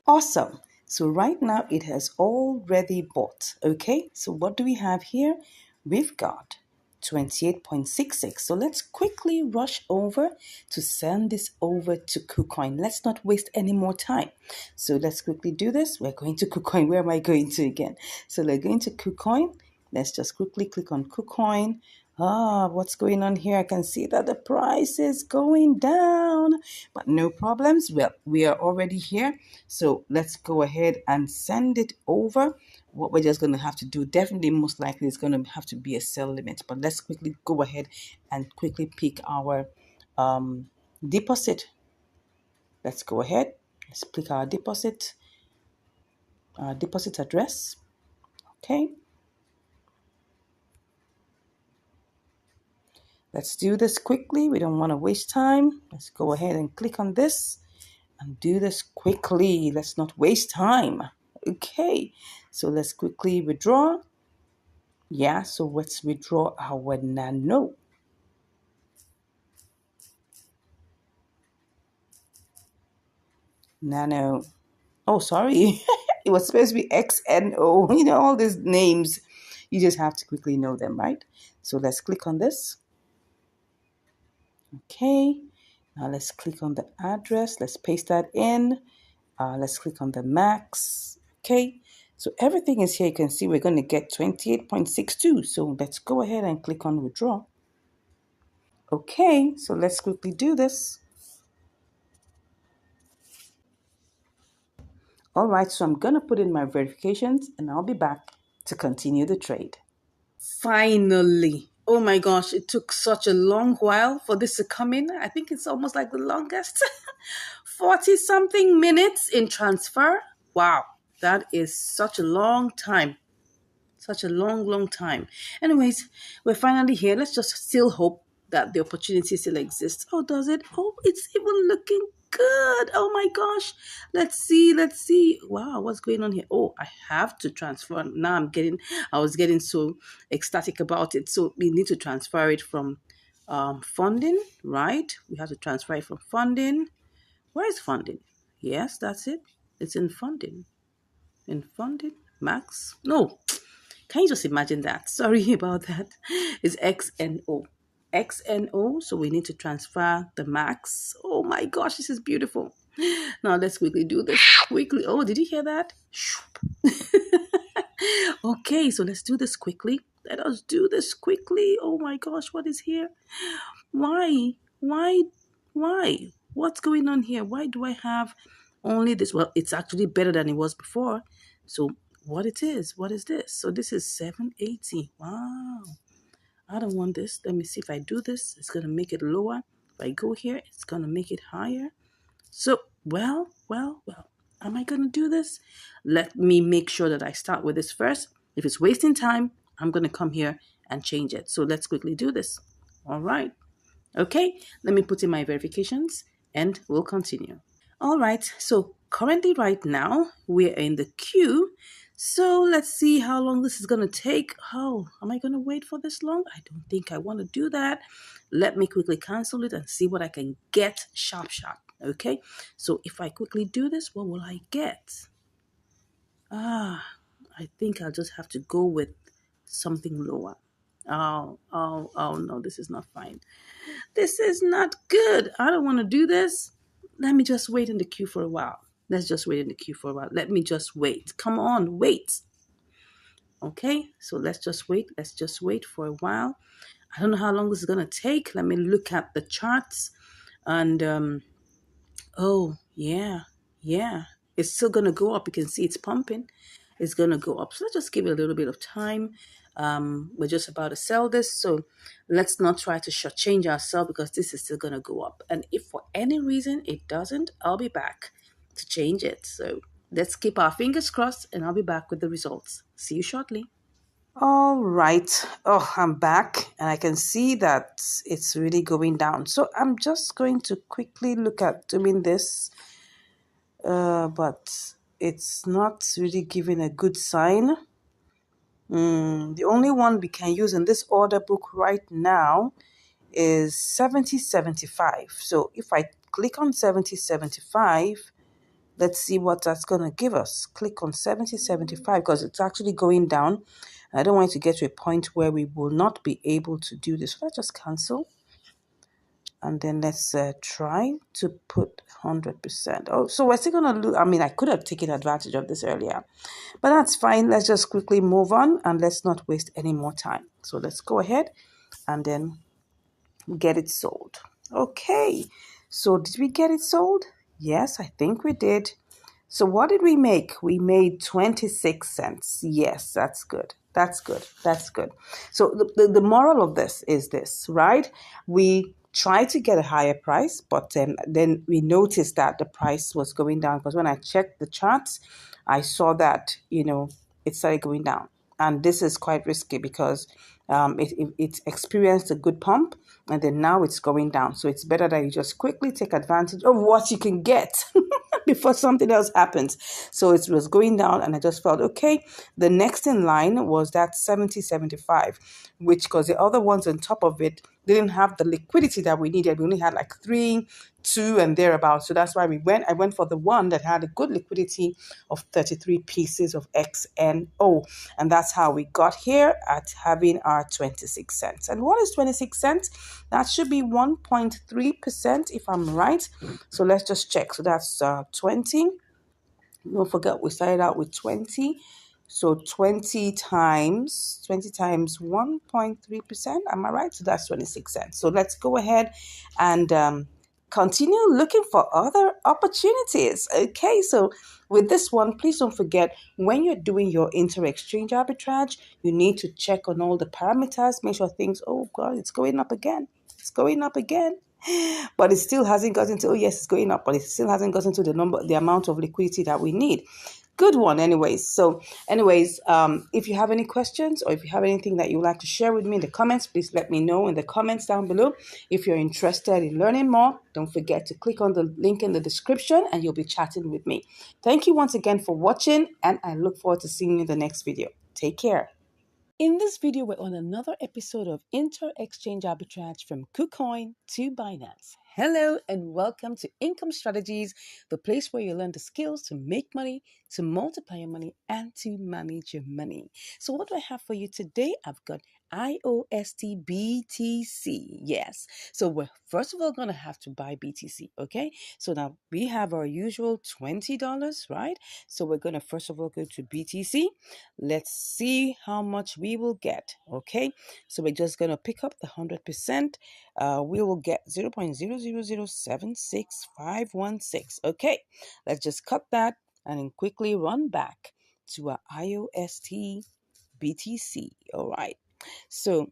Awesome. So right now it has already bought. Okay, so what do we have here? We've got 28.66. So let's quickly rush over to send this over to KuCoin. Let's not waste any more time. So let's quickly do this. We're going to KuCoin. Where am I going to again? So we're going to KuCoin. Let's just quickly click on KuCoin. What's going on here? I can see that the price is going down, but no problems. Well, we are already here. So let's go ahead and send it over. What we're just going to have to do, definitely most likely is going to have to be a sell limit, but let's quickly go ahead and quickly pick our deposit. Let's go ahead. Let's pick our deposit address. Okay. Let's do this quickly. We don't want to waste time. Let's go ahead and click on this and do this quickly. Let's not waste time. Okay, so let's quickly withdraw. Yeah, so let's withdraw our nano. Nano. Oh, sorry. It was supposed to be XNO. You know, all these names. You just have to quickly know them, right? So let's click on this. Okay, now let's click on the address. Let's paste that in. Let's click on the max. Okay, so everything is here. You can see we're going to get 28.62. So let's go ahead and click on withdraw. Okay, so let's quickly do this. All right, so I'm going to put in my verifications and I'll be back to continue the trade. Finally. Oh my gosh, it took such a long while for this to come in. I think it's almost like the longest 40 something minutes in transfer. Wow, that is such a long time. Such a long time. Anyways, we're finally here. Let's just still hope that the opportunity still exists. Oh, does it? Oh, it's even looking good. Oh my gosh. Let's see. Let's see. Wow, what's going on here? Oh, I have to transfer. Now I was getting so ecstatic about it. So we need to transfer it from funding, right? We have to transfer it from funding. Where is funding? Yes, that's it. It's in funding. In funding? Max? No. Can you just imagine that? Sorry about that. It's XNO. XNO. So we need to transfer the max. Oh my gosh, this is beautiful. Now let's quickly do this quickly. Oh, did you hear that? Okay, so let's do this quickly. Let us do this quickly. Oh my gosh, what is here? Why? Why? Why? What's going on here? Why do I have only this? Well, it's actually better than it was before. So what it is? What is this? So this is 780. Wow. I don't want this. Let me see if I do this. It's going to make it lower. If I go here, it's going to make it higher. So, well. Am I going to do this? Let me make sure that I start with this first. If it's wasting time, I'm going to come here and change it. So let's quickly do this. All right. Okay, let me put in my verifications and we'll continue. All right, so currently right now we're in the queue. So let's see how long this is going to take. Oh, am I going to wait for this long? I don't think I want to do that. Let me quickly cancel it and see what I can get sharp. Okay, so if I quickly do this, what will I get? I think I'll just have to go with something lower. Oh no, this is not fine. This is not good. I don't want to do this. let me just wait in the queue for a while. Let's just wait in the queue for a while. Let me just wait. Come on, wait. Okay, so let's just wait. Let's just wait for a while. I don't know how long this is going to take. Let me look at the charts. And, oh, yeah, yeah. It's still going to go up. You can see it's pumping. It's going to go up. So let's just give it a little bit of time. We're just about to sell this. So let's not try to shortchange ourselves because this is still going to go up. And if for any reason it doesn't, I'll be back to change it. So let's keep our fingers crossed and I'll be back with the results. See you shortly. All right. Oh, I'm back and I can see that it's really going down. So I'm just going to quickly look at doing this, but it's not really giving a good sign. The only one we can use in this order book right now is 70.75. So if I click on 70.75, let's see what that's going to give us. Click on 70.75 because it's actually going down. I don't want it to get to a point where we will not be able to do this. So let's just cancel. And then let's try to put 100%. Oh, so we're still going to lose. I mean, I could have taken advantage of this earlier. But that's fine. Let's just quickly move on and let's not waste any more time. So let's go ahead and then get it sold. Okay. So did we get it sold? Yes, I think we did. So what did we make? We made 26 cents. Yes, that's good. That's good. That's good. So the moral of this is this, right? We tried to get a higher price, but then we noticed that the price was going down because when I checked the charts, I saw that, it started going down. And this is quite risky because it experienced a good pump and then now it's going down. So it's better that you just quickly take advantage of what you can get before something else happens. So it was going down and I just felt, okay, the next in line was that 70.75, which because the other ones on top of it didn't have the liquidity that we needed. We only had like 3, 2 and thereabouts. So that's why I went for the one that had a good liquidity of 33 pieces of XNO. And that's how we got here at having our 26 cents. And what is 26 cents? That should be 1.3% if I'm right. So let's just check. So that's 20. Don't forget we started out with 20. So 20 times 1.3%. Am I right? So that's 26 cents. So let's go ahead and continue looking for other opportunities. Okay, so with this one, please don't forget when you're doing your inter-exchange arbitrage, you need to check on all the parameters, make sure things, oh God, it's going up again. It's going up again. But it still hasn't gotten to, oh yes, it's going up, but it still hasn't gotten to the amount of liquidity that we need. Good one anyways. So anyways, if you have any questions or if you have anything that you would like to share with me in the comments, please let me know in the comments down below. If you're interested in learning more, don't forget to click on the link in the description and you'll be chatting with me. Thank you once again for watching and I look forward to seeing you in the next video. Take care. In this video, we're on another episode of Inter-Exchange Arbitrage from KuCoin to Binance. Hello and welcome to Income Strategies, the place where you learn the skills to make money, to multiply your money, and to manage your money. So what do I have for you today? I've got IOST BTC. Yes. So we're first of all going to have to buy BTC. Okay. So now we have our usual $20, right? So we're going to first of all go to BTC. Let's see how much we will get. Okay. So we're just going to pick up the 100%. We will get 0.000766516. Okay. Let's just cut that and then quickly run back to our IOST BTC. All right. So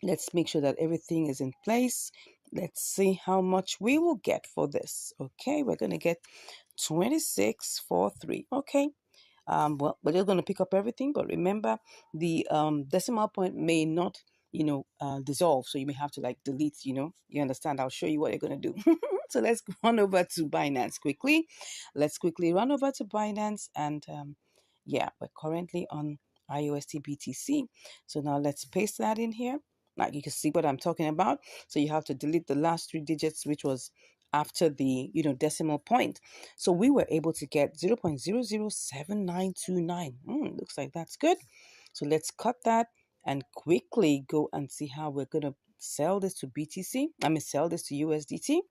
let's make sure that everything is in place. Let's see how much we will get for this. Okay, we're going to get 2643. Okay. Well, we're just going to pick up everything, but remember the decimal point may not, dissolve. So you may have to like delete, you understand. I'll show you what you're going to do. So let's run over to Binance quickly. Let's quickly run over to Binance and yeah, we're currently on IOST BTC. So now let's paste that in here. Like you can see what I'm talking about. So you have to delete the last 3 digits, which was after the decimal point. So we were able to get 0.007929. Looks like that's good. So let's cut that and quickly go and see how we're going to sell this to BTC. Sell this to USDT.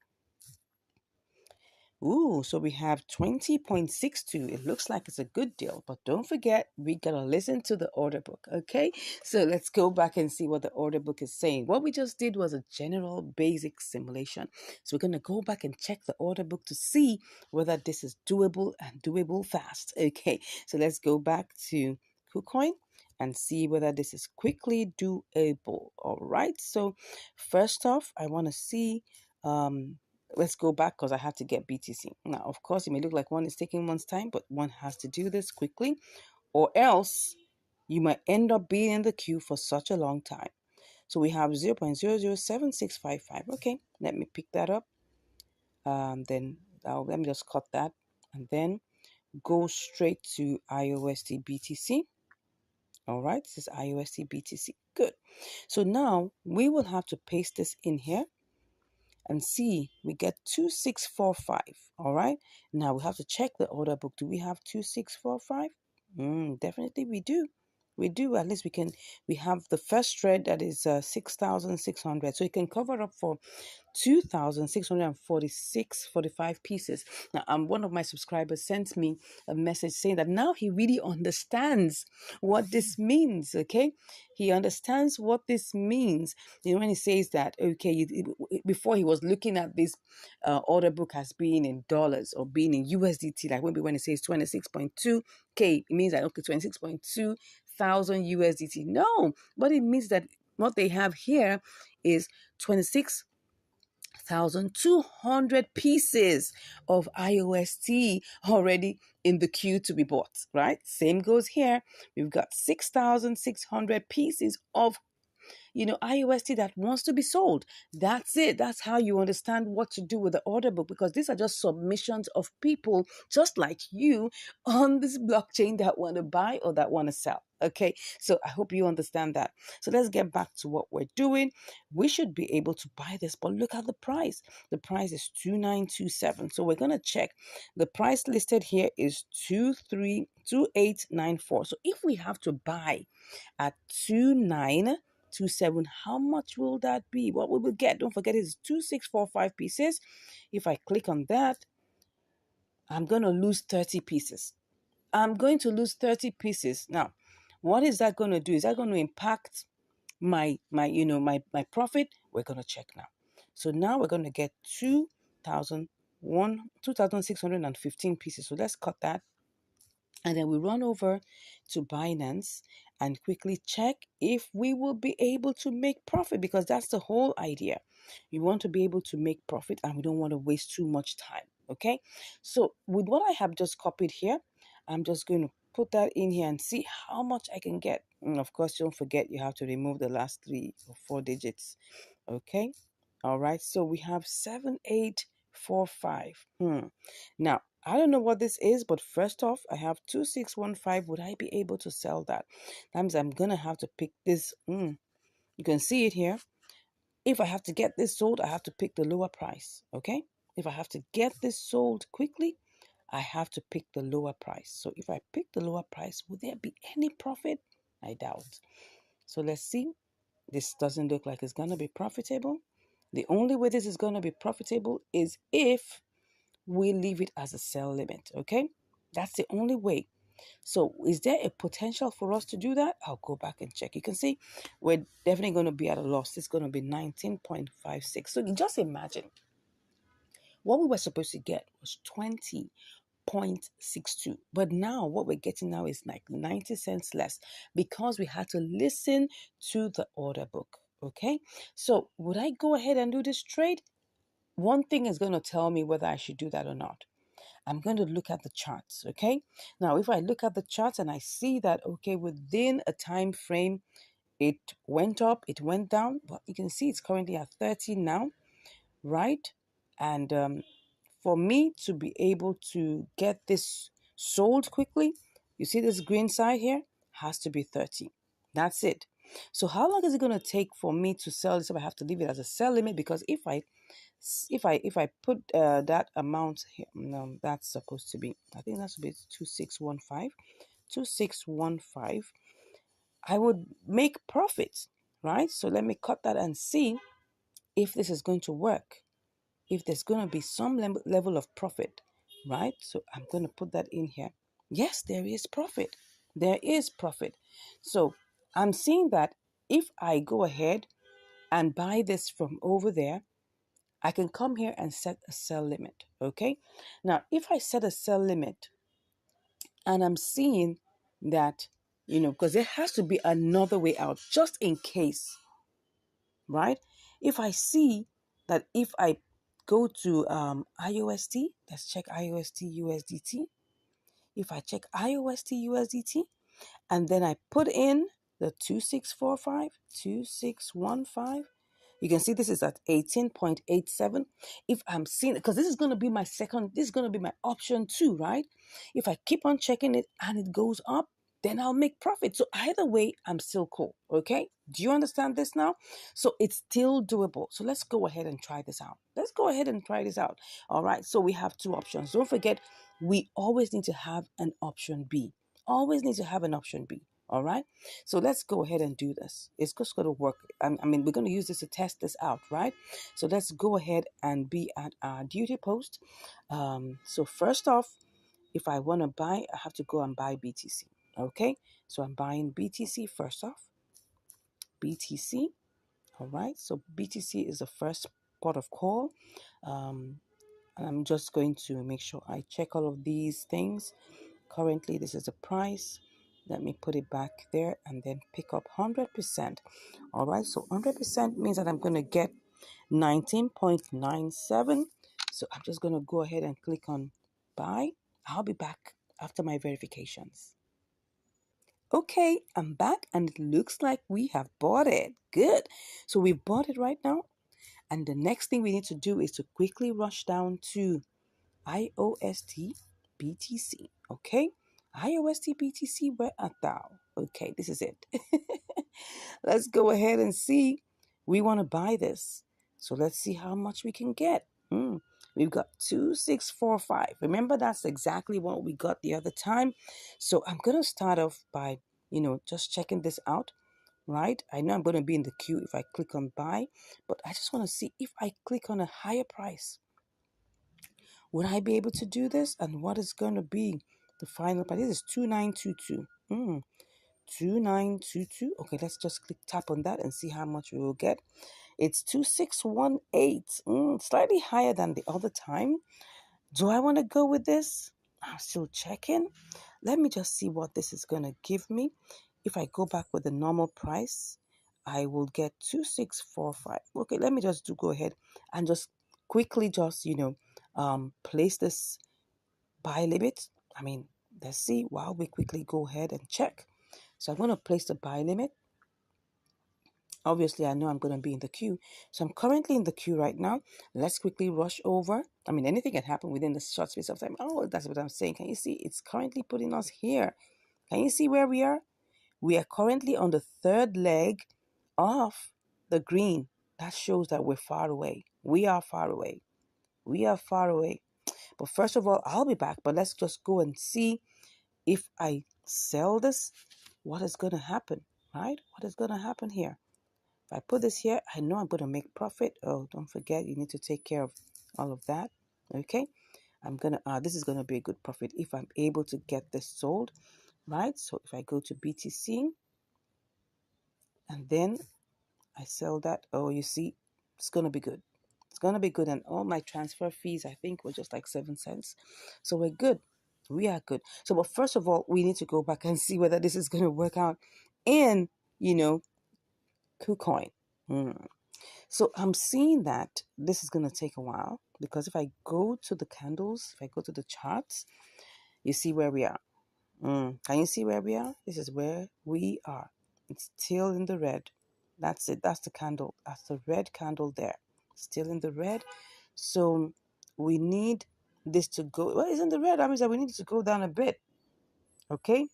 Ooh, so we have 20.62. It looks like it's a good deal, but don't forget, we gotta listen to the order book, okay? So let's go back and see what the order book is saying. What we just did was a general basic simulation. So we're gonna go back and check the order book to see whether this is doable and doable fast. Okay, so let's go back to KuCoin and see whether this is quickly doable. All right, so first off, I want to see let's go back because I had to get BTC. Now, of course, it may look like one is taking one's time, but one has to do this quickly, or else you might end up being in the queue for such a long time. So we have 0.007655. Okay, let me pick that up. Then let me just cut that and then go straight to IOST BTC. All right, this is IOST BTC. Good. So now we will have to paste this in here and see, we get 2645. All right, now we have to check the order book. Do we have 2645? Definitely we do. We do. At least we have the first thread that is 6,600, so it can cover up for 2,645 pieces. Now, one of my subscribers sent me a message saying that now he really understands what this means. Okay, he understands what this means. When he says that, okay, before he was looking at this order book as being in dollars or being in USDT, like when it says 26.2K, it means that, okay, 26.2 thousand USDT. No, but it means that what they have here is 26,200 pieces of IOST already in the queue to be bought, right? Same goes here. We've got 6,600 pieces of IOST that wants to be sold. That's it. That's how you understand what to do with the order book, because these are just submissions of people just like you on this blockchain that want to buy or that want to sell. Okay, so I hope you understand that. So let's get back to what we're doing. We should be able to buy this, but look at the price. The price is 2,927. So we're going to check. The price listed here is 232894. So if we have to buy at 2,927, how much will that be? What we will get, don't forget, is 2645 pieces. If I click on that, I'm going to lose 30 pieces. I'm going to lose 30 pieces. Now, what is that going to do? Is that going to impact my profit? We're going to check now. So now we're going to get 2,615 pieces. So let's cut that. And then we run over to Binance and quickly check if we will be able to make profit, because that's the whole idea. We want to be able to make profit and we don't want to waste too much time. Okay, so with what I have just copied here, I'm just going to put that in here and see how much I can get. And of course, don't forget you have to remove the last 3 or 4 digits. Okay, all right, so we have 7845. Now, I don't know what this is, but first off, I have 2615. Would I be able to sell that? That means I'm going to have to pick this. You can see it here. If I have to get this sold, I have to pick the lower price. Okay? If I have to get this sold quickly, I have to pick the lower price. So if I pick the lower price, will there be any profit? I doubt. So let's see. This doesn't look like it's going to be profitable. The only way this is going to be profitable is if we leave it as a sell limit. Okay, that's the only way. So is there a potential for us to do that? I'll go back and check. You can see we're definitely going to be at a loss. It's going to be 19.56. So just imagine what we were supposed to get was 20.62, but now what we're getting now is like 90 cents less because we had to listen to the order book. Okay, so would I go ahead and do this trade? One thing is going to tell me whether I should do that or not. I'm going to look at the charts. Okay, now if I look at the charts and I see that, okay, within a time frame it went up, it went down, but you can see it's currently at 30 now, right? And for me to be able to get this sold quickly, you see this green side here has to be 30. That's it. So how long is it going to take for me to sell this if I have to leave it as a sell limit? Because if I put that amount here, no, that's supposed to be, I think that should be 2615, I would make profit, right? So let me cut that and see if this is going to work. if there's going to be some level of profit, right? So I'm going to put that in here. Yes, there is profit. There is profit. So I'm seeing that if I go ahead and buy this from over there, I can come here and set a sell limit. Okay. Now, if I set a sell limit and I'm seeing that, because there has to be another way out just in case, right? If I see that if I go to IOST, let's check IOST USDT. If I check IOST USDT and then I put in the 2645, 2615, you can see this is at 18.87. If I'm seeing it, because this is going to be my second, this is going to be my option too, right? If I keep on checking it and it goes up, then I'll make profit. So either way, I'm still cool. Okay. Do you understand this now? So it's still doable. So let's go ahead and try this out. Let's go ahead and try this out. All right. So we have two options. Don't forget, we always need to have an option B. Always need to have an option B. All right. So let's go ahead and do this. It's just going to work. We're going to use this to test this out, right? So let's go ahead and be at our duty post. So first off, if I want to buy, I have to go and buy BTC. Okay. So I'm buying BTC first off. BTC. All right. So BTC is the first port of call. And I'm just going to make sure I check all of these things. Currently, this is the price. Let me put it back there and then pick up 100%. All right, so 100% means that I'm going to get 19.97. So I'm just going to go ahead and click on buy. I'll be back after my verifications. Okay, I'm back and it looks like we have bought it. Good. So we've bought it right now. And the next thing we need to do is to quickly rush down to IOST BTC. Okay, IOST BTC, where art thou? Okay, this is it. Let's go ahead and see. We want to buy this. So let's see how much we can get. We've got 2645. Remember, that's exactly what we got the other time. So I'm going to start off by, just checking this out, right? I know I'm going to be in the queue if I click on buy, but I just want to see if I click on a higher price. Would I be able to do this? And what is going to be the final price? This is 2922. 2922. Okay, let's just click tap on that and see how much we will get. It's 2618. Slightly higher than the other time. Do I want to go with this? I'm still checking. Let me just see what this is going to give me. If I go back with the normal price, I will get 2645. Okay, let me just go ahead and just quickly just, place this buy limit. Let's see while we quickly go ahead and check. So I'm going to place the buy limit. Obviously, I know I'm going to be in the queue. So I'm currently in the queue right now. Let's quickly rush over. Anything can happen within the short space of time. Oh, that's what I'm saying. Can you see? It's currently putting us here. Can you see where we are? We are currently on the third leg of the green. That shows that we're far away. We are far away. We are far away. But first of all, I'll be back. But let's just go and see if I sell this, what is going to happen, right? What is going to happen here? If I put this here, I know I'm going to make profit. Oh, don't forget, you need to take care of all of that. Okay. This is going to be a good profit if I'm able to get this sold, right? So if I go to BTC and then I sell that, oh, you see, it's going to be good. It's going to be good. And all my transfer fees, I think, were just like 7 cents. So we're good. We are good. So, but first of all, we need to go back and see whether this is going to work out in, KuCoin. So I'm seeing that this is going to take a while because if I go to the candles, if I go to the charts, you see where we are. Can you see where we are? This is where we are. It's still in the red. That's it. That's the candle. That's the red candle there. Still in the red. So we need this to go. Well, it's in the red. That means that we need it to go down a bit. Okay.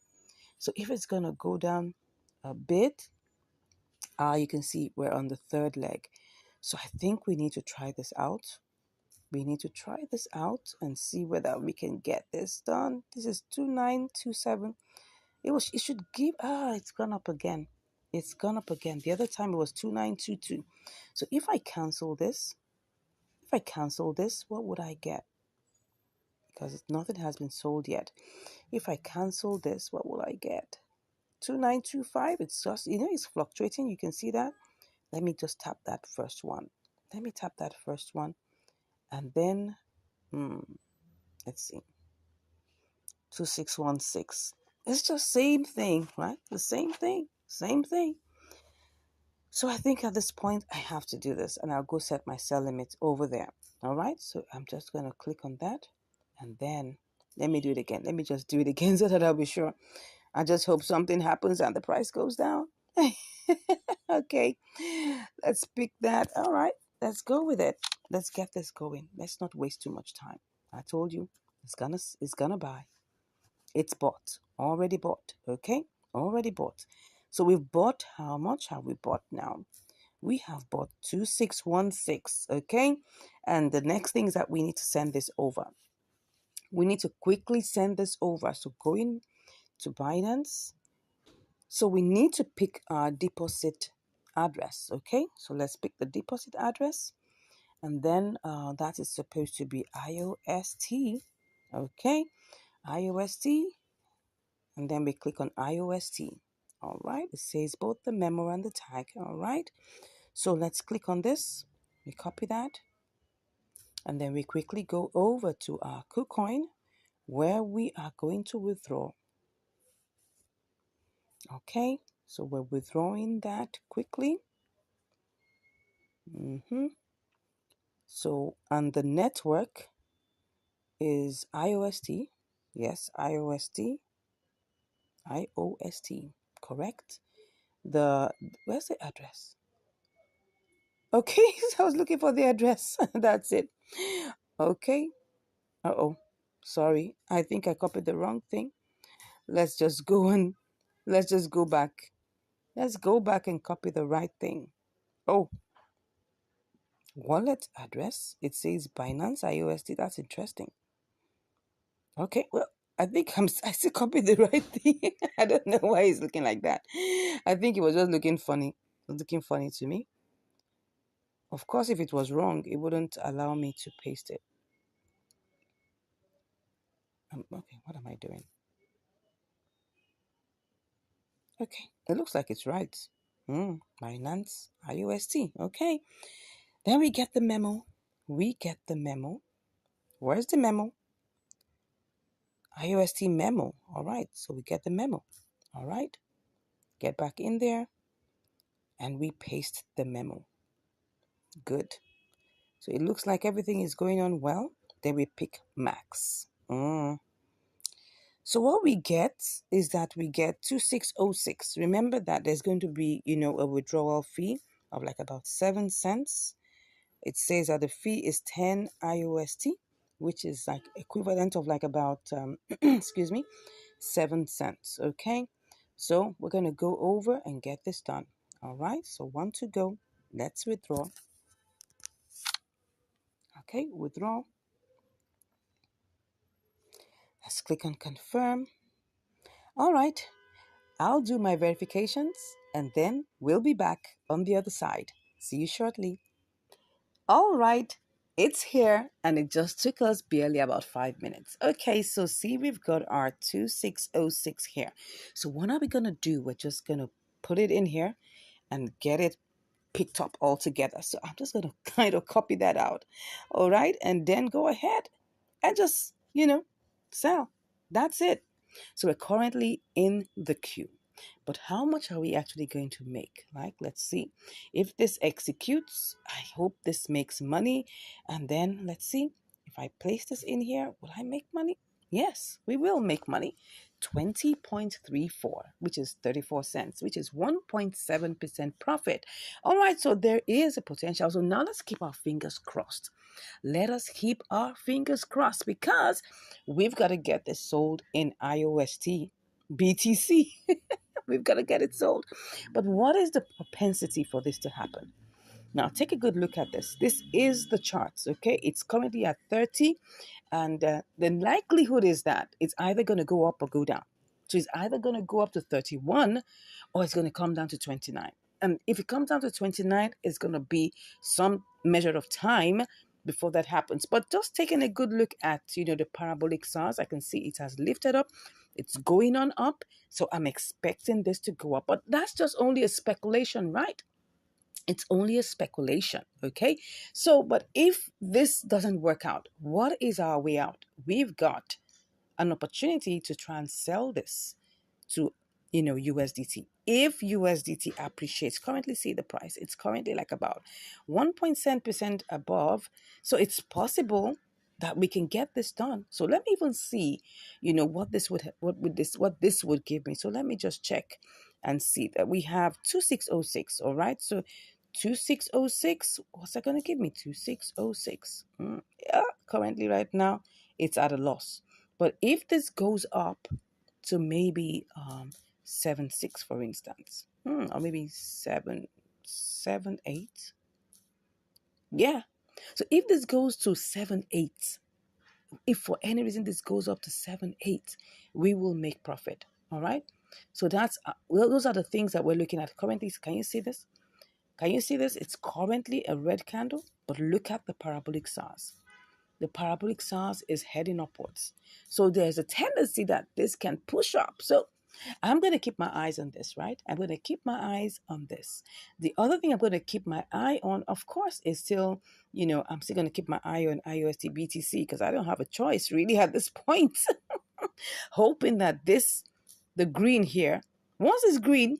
So if it's going to go down a bit, you can see we're on the third leg. So I think we need to try this out. We need to try this out and see whether we can get this done. This is 2927. It should give, it's gone up again. It's gone up again. The other time it was 2922. So if I cancel this, If I cancel this, what would I get? Because nothing has been sold yet. If I cancel this, what will I get? 2925. It's just, it's fluctuating. You can see that. Let me just tap that first one. Let me tap that first one. And then, let's see. 2616. It's just same thing, right? The same thing. Same thing. So I think at this point, I have to do this. And I'll go set my sell limit over there. All right. So I'm just going to click on that. And then let me do it again. Let me just do it again so that I'll be sure. I just hope something happens and the price goes down. Okay, let's pick that. All right, let's go with it. Let's get this going. Let's not waste too much time. I told you, it's gonna buy. It's bought. Already bought. Okay, already bought. So we've bought. How much have we bought now? We have bought 2616. Okay, and the next thing is that we need to send this over. We need to quickly send this over. So going to Binance. So we need to pick our deposit address, okay? So let's pick the deposit address. And then that is supposed to be IOST, okay? IOST. And then we click on IOST. All right, it says both the memo and the tag, all right? So let's click on this. We copy that. And then we quickly go over to our KuCoin where we are going to withdraw. Okay, so we're withdrawing that quickly. So, and the network is IOST. Yes, IOST. IOST. Correct. Where's the address? Okay, so I was looking for the address. That's it. Okay. Uh-oh. Sorry. I think I copied the wrong thing. Let's just go back. Let's go back and copy the right thing. Oh, wallet address. It says Binance IOST. That's interesting. Okay, well, I still copied the right thing. I don't know why it's looking like that. I think it was just looking funny. It was looking funny to me. Of course, if it was wrong, it wouldn't allow me to paste it. Okay, what am I doing? Okay, it looks like it's right. Binance IUST. Okay, then we get the memo. Where's the memo? IUST memo. All right, so we get the memo. All right, get back in there and we paste the memo. Good. So it looks like everything is going on well. Then we pick max. So what we get is that we get 2606. Remember that there's going to be, a withdrawal fee of like about 7 cents. It says that the fee is 10 IOST, which is like equivalent of like about, 7 cents. Okay. So we're going to go over and get this done. All right. So 1 to go. Let's withdraw. Okay. Withdraw. Let's click on confirm. All right, I'll do my verifications and then we'll be back on the other side. See you shortly. All right, it's here and it just took us barely about 5 minutes. Okay, so see, we've got our 2606 here. So what are we going to do? We're just going to put it in here and get it picked up all together. So I'm just going to kind of copy that out. All right, and then go ahead and just, sell. That's it. So we're currently in the queue. But how much are we actually going to make? Like, let's see. If this executes, I hope this makes money. And then let's see. If I place this in here, will I make money? Yes, we will make money. 20.34, which is 34 cents, which is 1.7% profit. All right, so there is a potential. So now let's keep our fingers crossed. Let us keep our fingers crossed because we've got to get this sold in IOST BTC. We've got to get it sold. But what is the propensity for this to happen? Now, take a good look at this. This is the charts, okay? It's currently at 30, and the likelihood is that it's either going to go up or go down. So it's either going to go up to 31 or it's going to come down to 29. And if it comes down to 29, it's going to be some measure of time before that happens. But just taking a good look at, the parabolic SARS, I can see it has lifted up. It's going on up. So I'm expecting this to go up. But that's just only a speculation, right? It's only a speculation, okay? So, but if this doesn't work out, what is our way out? We've got an opportunity to try and sell this to USDT. If USDT appreciates, currently see the price, it's currently like about 1.7% above. So it's possible that we can get this done. So let me even see, what this would give me. So let me just check and see that we have 2606. All right. So 2606, what's that going to give me? 2606. Yeah, currently right now it's at a loss. But if this goes up to maybe 7.6, for instance, or maybe 7.8. Yeah. So if this goes to 7.8, if for any reason this goes up to 7.8, we will make profit. All right. So that's those are the things that we're looking at currently. Can you see this? Can you see this? It's currently a red candle, but look at the parabolic SARS. The parabolic SARS is heading upwards. So there's a tendency that this can push up. So I'm going to keep my eyes on this, right? I'm going to keep my eyes on this. The other thing I'm going to keep my eye on, of course, is still, I'm still going to keep my eye on IUSD BTC because I don't have a choice really at this point. Hoping that the green here, once it's green,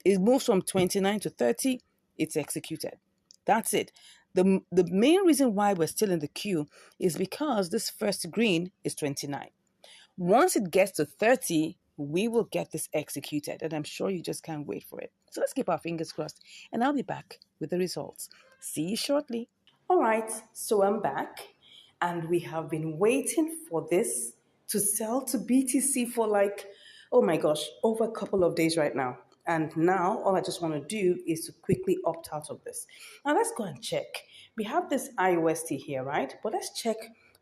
it moves from 29 to 30, it's executed. That's it. The main reason why we're still in the queue is because this first green is 29. Once it gets to 30, we will get this executed, and I'm sure you just can't wait for it. So let's keep our fingers crossed, and I'll be back with the results. See you shortly. All right, so I'm back, and we have been waiting for this to sell to BTC for oh my gosh, over a couple of days right now. And now all I just want to do is to quickly opt out of this. Now let's go and check. We have this IUST here, right? But let's check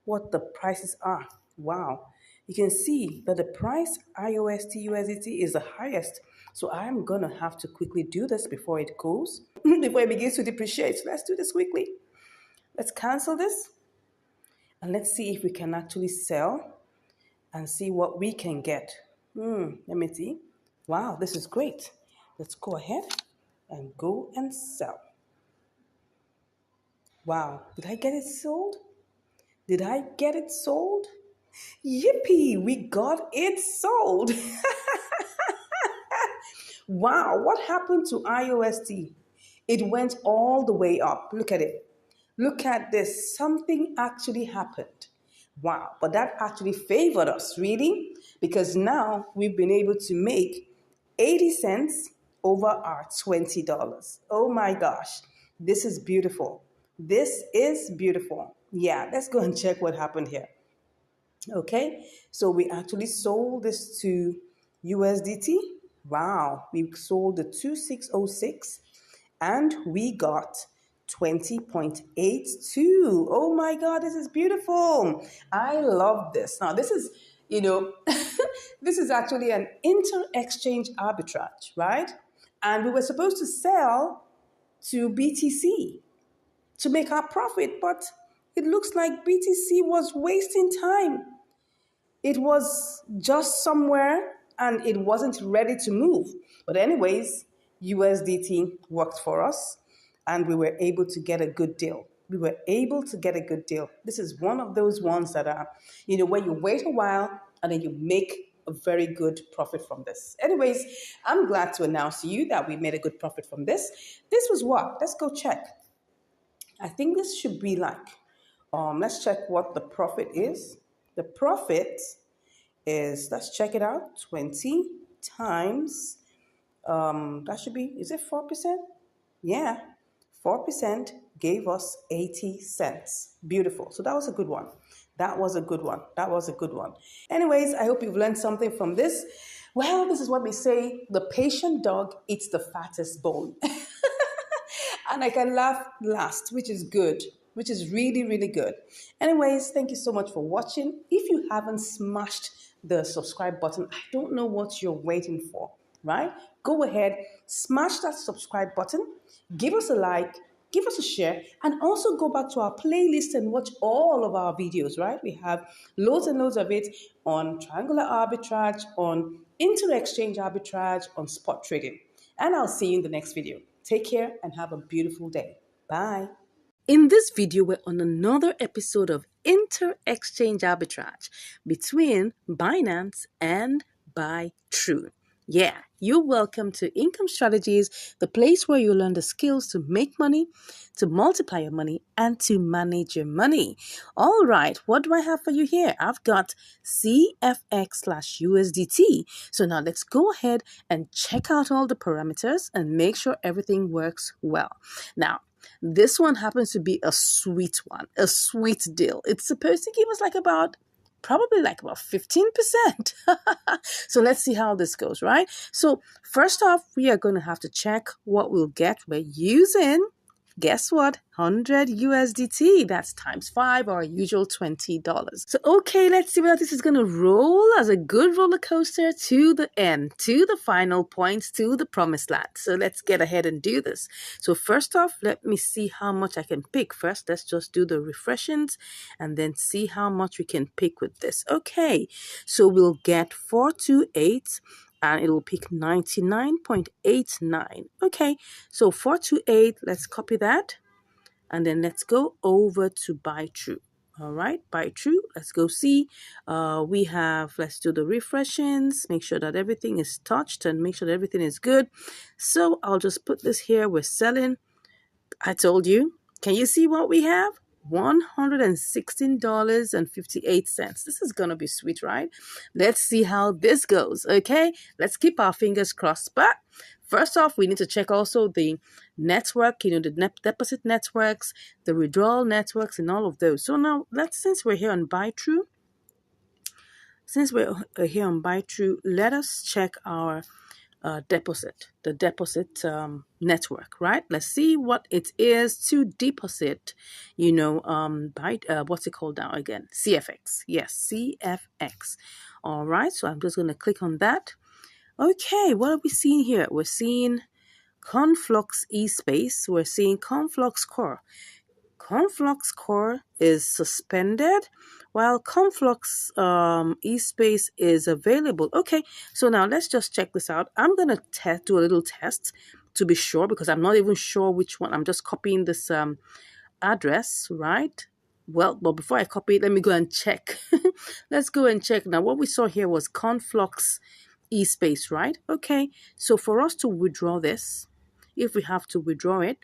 what the prices are. Wow. You can see that the price IUST USDT is the highest. So I'm going to have to quickly do this before it goes, before it begins to depreciate. So let's do this quickly. Let's cancel this. And let's see if we can actually sell and see what we can get. Let me see. Wow, this is great. Let's go ahead and go and sell. Wow, did I get it sold? Did I get it sold? Yippee, we got it sold. Wow, what happened to IUSD? It went all the way up. Look at it. Look at this. Something actually happened. Wow, but that actually favored us, really, because now we've been able to make 80 cents over our $20. Oh my gosh, this is beautiful. This is beautiful. Yeah, let's go and check what happened here. Okay, so we actually sold this to USDT. Wow, we sold the 2606 and we got 20.82. Oh my God, this is beautiful. I love this. Now, this is, this is actually an inter-exchange arbitrage, right? And we were supposed to sell to BTC to make our profit, but it looks like BTC was wasting time. It was just somewhere and it wasn't ready to move. But anyways, USDT worked for us and we were able to get a good deal. We were able to get a good deal. This is one of those ones that are, where you wait a while and then you make a very good profit from this. Anyways, I'm glad to announce to you that we made a good profit from this. This was what? Let's go check. I think this should be let's check what the profit is. The profit is, let's check it out, 20 times, that should be, is it 4%? Yeah, 4% gave us 80 cents. Beautiful. So that was a good one. That was a good one. That was a good one. Anyways, I hope you've learned something from this. Well, this is what we say, the patient dog eats the fattest bone. And I can laugh last, which is good, which is really, really good. Anyways, thank you so much for watching. If you haven't smashed the subscribe button, I don't know what you're waiting for, right? Go ahead, smash that subscribe button, give us a like, give us a share, and also go back to our playlist and watch all of our videos, right? We have loads and loads of it on triangular arbitrage, on inter-exchange arbitrage, on spot trading. And I'll see you in the next video. Take care and have a beautiful day. Bye. In this video, we're on another episode of Inter-Exchange Arbitrage between Binance and BuyTrue. Yeah, you're welcome to Income Strategies, the place where you learn the skills to make money, to multiply your money, and to manage your money. All right, what do I have for you here? I've got CFX/USDT. So now let's go ahead and check out all the parameters and make sure everything works well. Now, this one happens to be a sweet one, a sweet deal. It's supposed to give us probably like about 15%. So let's see how this goes, right? So first off, we are going to have to check what we'll get. We're using, guess what? 100 USDT. That's times 5, our usual $20. So, okay, let's see whether this is going to roll as a good roller coaster to the end, to the final points, to the promised land. So let's get ahead and do this. So first off, let me see how much I can pick. First, let's just do the refreshings and then see how much we can pick with this. Okay, so we'll get 428. And it will pick 99.89. Okay, so 428, let's copy that. And then let's go over to BuyTrue. All right, BuyTrue, let's go see. Let's do the refreshings, make sure that everything is touched and make sure that everything is good. So I'll just put this here. We're selling. I told you. Can you see what we have? $116.58. This is going to be sweet, right? Let's see how this goes, okay? Let's keep our fingers crossed. But first off, we need to check also the network, the deposit networks, the withdrawal networks, and all of those. So now, since we're here on BuyTrue, let us check our the deposit network, right? Let's see what it is to deposit, what's it called now again? CFX. Yes, CFX. All right, so I'm just going to click on that. Okay, what are we seeing here? We're seeing Conflux eSpace. We're seeing Conflux Core. Conflux Core is suspended while Conflux eSpace is available. Okay, so now let's just check this out. I'm going to do a little test to be sure because I'm not even sure which one. I'm just copying this address, right? Well, but before I copy it, let me go and check. Let's go and check. Now, what we saw here was Conflux eSpace, right? Okay, so for us to withdraw this, if we have to withdraw it,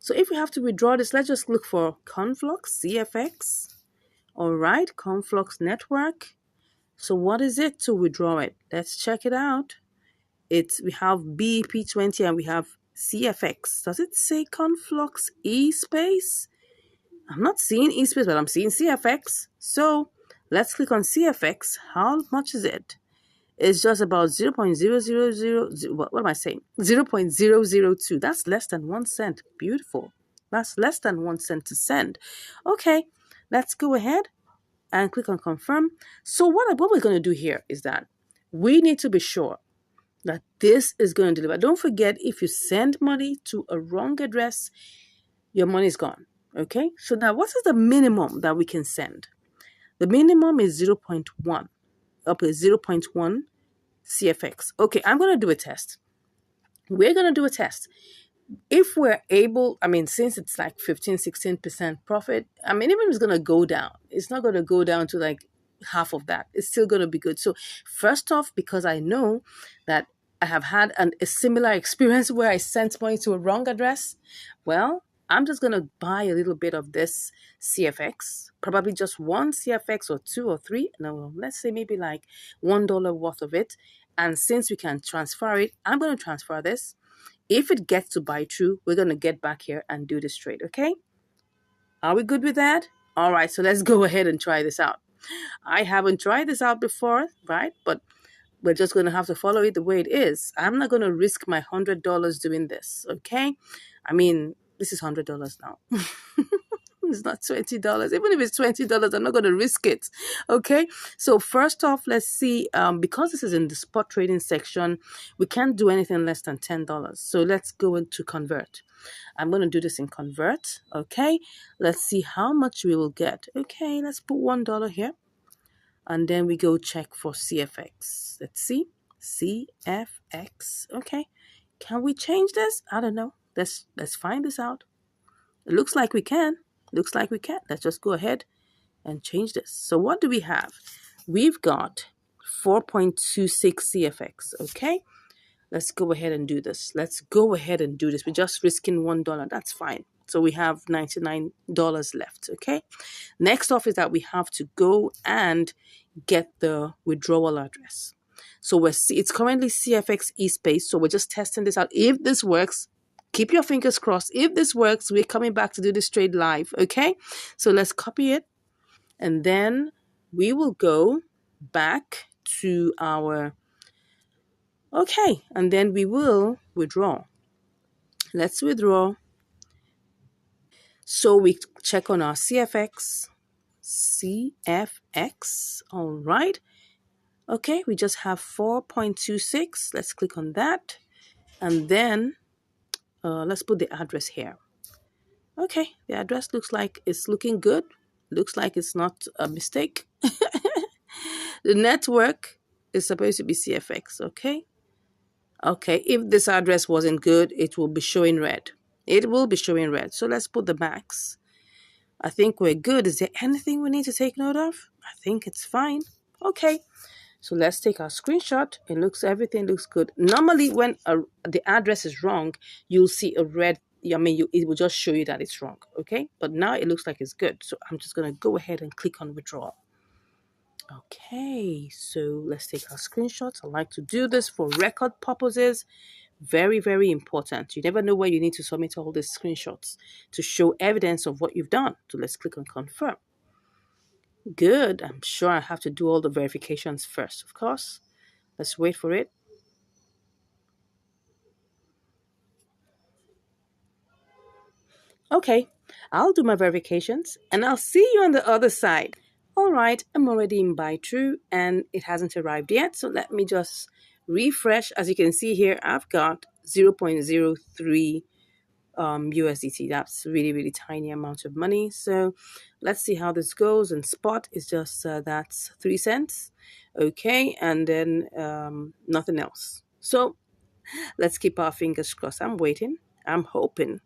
let's just look for Conflux, CFX. All right, Conflux network. So what is it to withdraw it? Let's check it out. We have BEP20 and we have CFX. Does it say Conflux eSpace? I'm not seeing eSpace, but I'm seeing CFX. So let's click on CFX. How much is it? It's just about 0.000, what am I saying? 0.002. That's less than 1 cent. Beautiful. That's less than 1 cent to send. Okay, let's go ahead and click on confirm. So what we're going to do here is that we need to be sure that this is going to deliver. Don't forget, if you send money to a wrong address, your money is gone. Okay, so now what is the minimum that we can send? The minimum is 0.1. Up to 0.1 CFX. Okay, I'm going to do a test. We're going to do a test. If we're able, since it's like 15-16% profit, even if it's going to go down, it's not going to go down to like half of that. It's still going to be good. So first off, because I know that I have had a similar experience where I sent money to a wrong address, well, I'm just going to buy a little bit of this CFX, probably just 1 CFX or 2 or 3. No, let's say maybe like $1 worth of it. And since we can transfer it, I'm going to transfer this. If it gets to BuyTrue, we're going to get back here and do this trade, okay? Are we good with that? All right, so let's go ahead and try this out. I haven't tried this out before, right? But we're just going to have to follow it the way it is. I'm not going to risk my $100 doing this, okay? This is $100 now. It's not $20. Even if it's $20, I'm not going to risk it. Okay. So first off, let's see. Because this is in the spot trading section, we can't do anything less than $10. So let's go into convert. I'm going to do this in convert. Okay. Let's see how much we will get. Okay. Let's put $1 here. And then we go check for CFX. Let's see. CFX. Okay. Can we change this? I don't know. Let's find this out. It looks like we can. Looks like we can. Let's just go ahead and change this. So what do we have? We've got 4.26 CFX. Okay. Let's go ahead and do this. Let's go ahead and do this. We're just risking $1. That's fine. So we have $99 left. Okay. Next off is that we have to go and get the withdrawal address. So it's currently CFX eSpace. So we're just testing this out. If this works, keep your fingers crossed. If this works, we're coming back to do this trade live. Okay. So let's copy it. And then we will go back to our, okay. And then we will withdraw. Let's withdraw. So we check on our CFX. CFX. All right. Okay, we just have 4.26. Let's click on that. And then let's put the address here. Okay, the address looks like it's looking good. Looks like it's not a mistake. The network is supposed to be CFX, okay? Okay, if this address wasn't good, it will be showing red. It will be showing red. So let's put the max. I think we're good. Is there anything we need to take note of? I think it's fine. Okay. So let's take our screenshot. Everything looks good. Normally when the address is wrong, you'll see a red, it will just show you that it's wrong. Okay. But now it looks like it's good. So I'm just going to go ahead and click on withdraw. Okay. So let's take our screenshots. I like to do this for record purposes. Very, very important. You never know where you need to submit all these screenshots to show evidence of what you've done. So let's click on confirm. Good. I'm sure I have to do all the verifications first, of course. Let's wait for it. Okay, I'll do my verifications and I'll see you on the other side. All right, I'm already in buy true and it hasn't arrived yet. So let me just refresh. As you can see here, I've got 0.03 USDT. That's really, really tiny amount of money. So let's see how this goes. And spot is just that's 3 cents. Okay, and then nothing else. So let's keep our fingers crossed. I'm waiting. I'm hoping.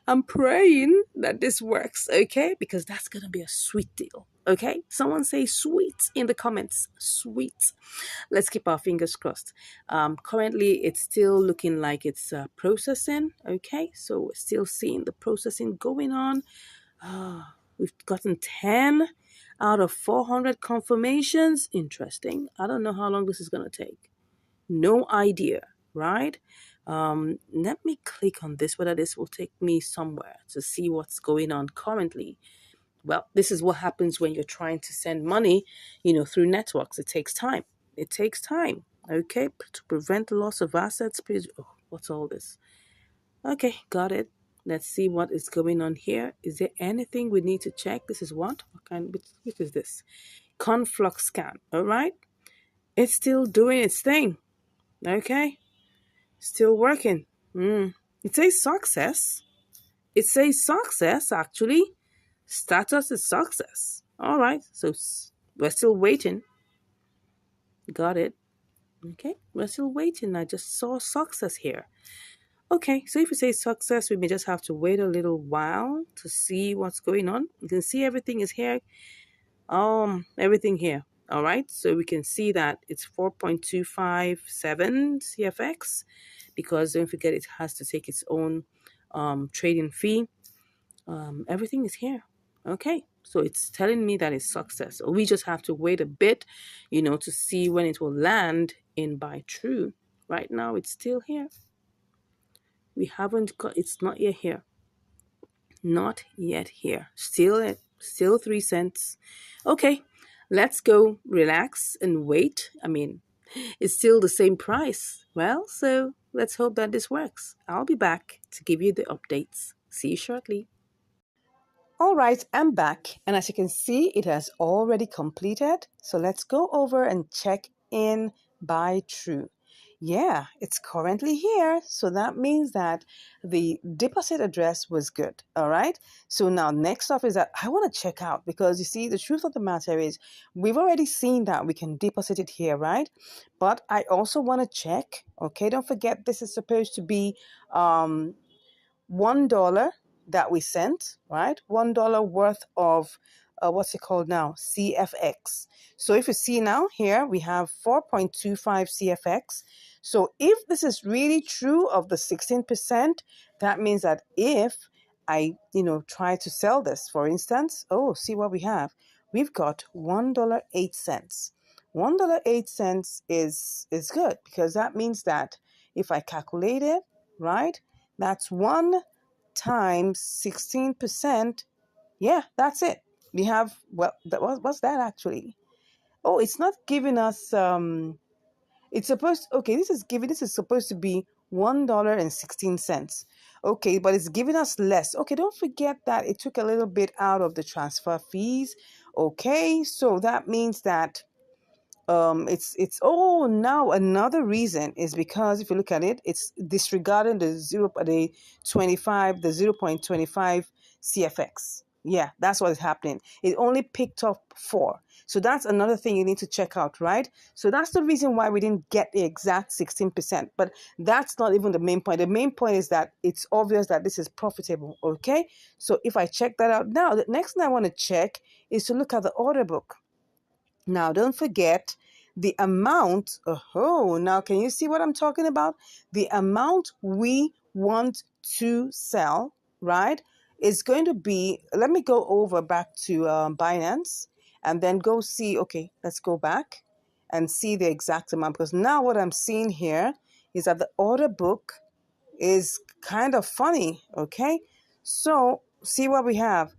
I'm praying that this works, okay? Because that's going to be a sweet deal, okay? Someone say sweet in the comments. Sweet. Let's keep our fingers crossed. Currently, it's still looking like it's processing, okay? So we're still seeing the processing going on. We've gotten 10 out of 400 confirmations. Interesting. I don't know how long this is going to take. No idea, right? Let me click on this, whether this will take me somewhere to see what's going on currently. Well, this is what happens when you're trying to send money, through networks. It takes time. It takes time. Okay, to prevent loss of assets, please. Oh, what's all this? Okay, got it. Let's see what is going on here. Is there anything we need to check? This is what kind? Which is this? Conflux scan. All right, it's still doing its thing. Okay, still working. It says success. It says success, actually. Status is success. All right, so we're still waiting. Got it. Okay, we're still waiting. I just saw success here. Okay, so if you say success, we may just have to wait a little while to see what's going on. You can see everything is here. Everything here. All right, so we can see that it's 4.257 CFX because don't forget it has to take its own trading fee. Everything is here. Okay, so it's telling me that it's success. So we just have to wait a bit, to see when it will land in buy true. Right now, it's still here. We haven't got, it's not yet here. Not yet here. Still 3 cents. Okay, let's go relax and wait. It's still the same price. Well, so let's hope that this works. I'll be back to give you the updates. See you shortly. All right, I'm back, and as you can see, it has already completed. So let's go over and check in by true. Yeah, it's currently here. So that means that the deposit address was good. All right. So now next up is that I want to check out, because you see, the truth of the matter is we've already seen that we can deposit it here, right? But I also want to check. Okay, don't forget this is supposed to be $1 that we sent, right? $1 worth of what's it called now? CFX. So if you see now here, we have 4.25 CFX. So if this is really true of the 16%, that means that if I, try to sell this, for instance, see what we have. We've got $1.08. $1.08 is good, because that means that if I calculate it, right? That's 1 times 16%. Yeah, that's it. We have, well, what's that actually? Oh, it's not giving us, it's supposed, okay, this is supposed to be $1.16. Okay, but it's giving us less. Okay, don't forget that it took a little bit out of the transfer fees. Okay, so that means that now another reason is because if you look at it, it's disregarding the 0.25 CFX. Yeah, that's what is happening. It only picked up 4. So that's another thing you need to check out, right? So that's the reason why we didn't get the exact 16%. But that's not even the main point. The main point is that it's obvious that this is profitable. Okay, so if I check that out now, the next thing I want to check is to look at the order book. Now, don't forget the amount. Oh, now can you see what I'm talking about? The amount we want to sell, right, is going to be, let me go over back to Binance and then go see, okay, let's go back and see the exact amount, because now what I'm seeing here is that the order book is kind of funny, okay? So see what we have.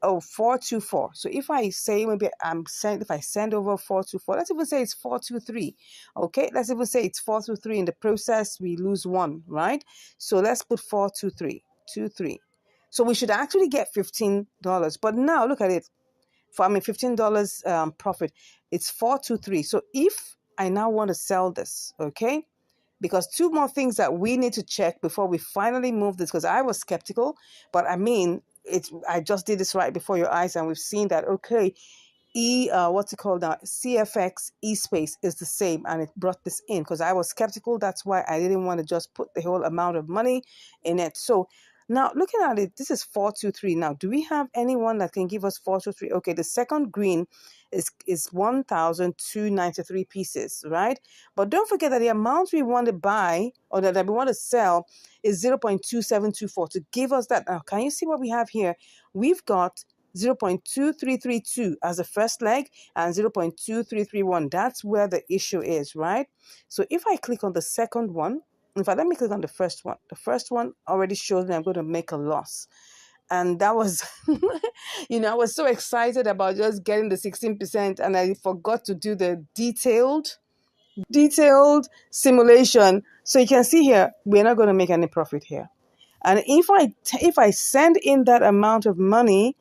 424. So if I say if I send over 424, let's even say it's 423. Okay, let's even say it's 423. In the process, we lose 1, right? So let's put 423, 23. So we should actually get $15. But now look at it. $15 profit. It's 423. So if I now want to sell this, okay? Because 2 more things that we need to check before we finally move this, because I was skeptical, but I mean, I just did this right before your eyes, and we've seen that, okay, what's it called now? CFX eSpace is the same, and it brought this in because I was skeptical. That's why I didn't want to just put the whole amount of money in it. So now looking at it, this is 423. Now, do we have anyone that can give us 423? Okay, the second green is 1,293 pieces, right? But don't forget that the amount we want to buy, or that we want to sell, is 0.2724 to give us that. Now, can you see what we have here? We've got 0.2332 as the first leg and 0.2331. That's where the issue is, right? So if I click on the second one, in fact, let me click on the first one. The first one already shows me I'm going to make a loss. And that was, I was so excited about just getting the 16%, and I forgot to do the detailed simulation. So you can see here, we're not going to make any profit here. And if I send in that amount of money,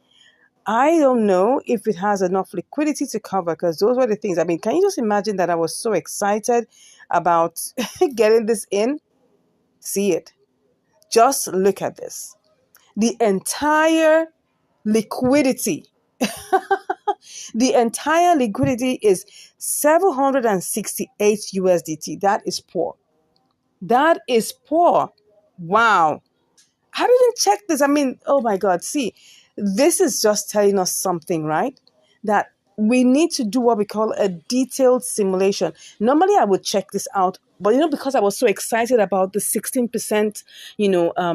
I don't know if it has enough liquidity to cover, because those were the things. I mean, can you just imagine that I was so excited about getting this in? See it. Just look at this. The entire liquidity, is 768 USDT. That is poor. That is poor. Wow. I didn't check this. I mean, oh my God. See, this is just telling us something, right? That we need to do what we call a detailed simulation. Normally, I would check this out, but because I was so excited about the 16%,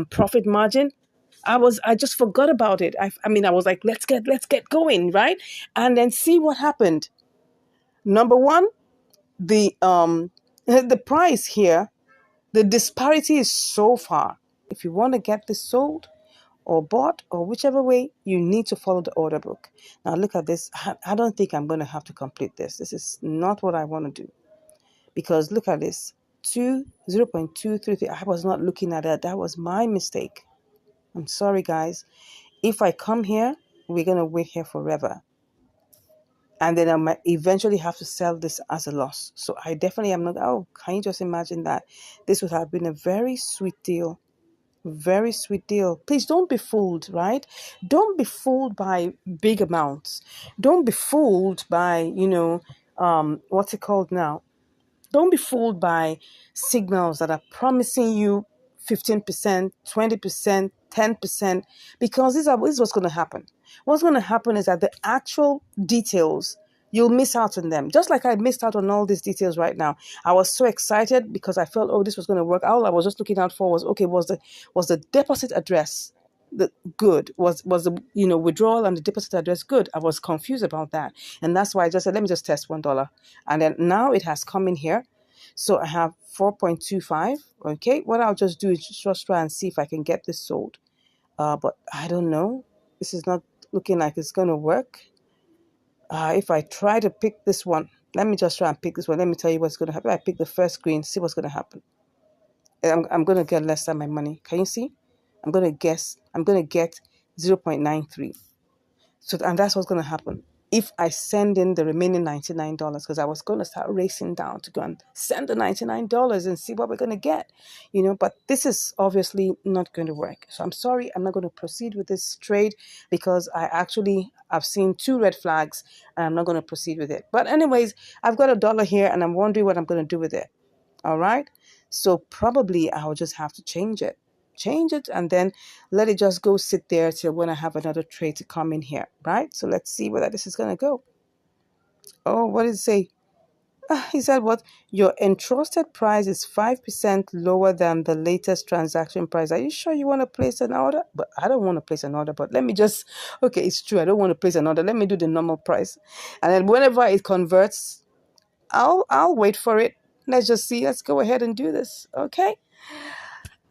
profit margin, I just forgot about it. I mean, I was like, let's get going, right? And then see what happened. Number one, the the price here, the disparity is so far. If you want to get this sold or bought or whichever way, you need to follow the order book. Now look at this. I don't think I'm going to have to complete this. This is not what I want to do, because look at this. 0.233. I was not looking at that. That was my mistake. I'm sorry, guys. If I come here we're going to wait here forever. And then I might eventually have to sell this as a loss. So I definitely am not, oh, can you just imagine that? This would have been a very sweet deal. Very sweet deal. Please don't be fooled, right? Don't be fooled by big amounts. Don't be fooled by, what's it called now? Don't be fooled by signals that are promising you 15%, 20%, 10%, because this is what's going to happen. What's going to happen is that the actual details, you'll miss out on them. Just like I missed out on all these details right now. I was so excited because I felt, oh, this was going to work. All I was just looking out for was, okay, was the deposit address the good? Was the withdrawal and the deposit address good? I was confused about that. And that's why I just said, let me just test $1. And then now it has come in here. So I have 4.25. Okay, what I'll just do is just try and see if I can get this sold. But I don't know. This is not looking like it's going to work. If I try to pick this one, let me just try and pick this one. Let me tell you what's going to happen. I pick the first screen, see what's going to happen. I'm going to get less than my money. Can you see? I'm going to get 0.93. So, and that's what's going to happen if I send in the remaining $99, because I was going to start racing down to go and send the $99 and see what we're going to get, but this is obviously not going to work. So I'm sorry, I'm not going to proceed with this trade because I've seen 2 red flags and I'm not going to proceed with it. But anyways, I've got $1 here and I'm wondering what I'm going to do with it. All right. So probably I'll just have to change it and then let it just go sit there till when I have another trade to come in here, right? So let's see whether this is going to go. Oh, what did it say? He said what? Your entrusted price is 5% lower than the latest transaction price. Are you sure you want to place an order? But I don't want to place an order, but let me just, okay, it's true. I don't want to place an order. Let me do the normal price. And then whenever it converts, I'll wait for it. Let's just see. Let's go ahead and do this. Okay.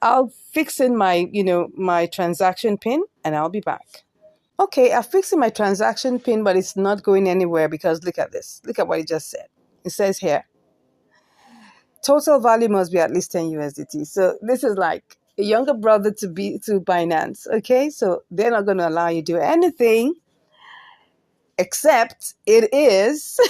I'll fix in my transaction pin and I'll be back. Okay, I'm fixing my transaction pin, but it's not going anywhere because look at this. Look at what it just said. It says here, total value must be at least 10 USDT. So this is like a younger brother to Binance. Okay, so they're not going to allow you to do anything except it is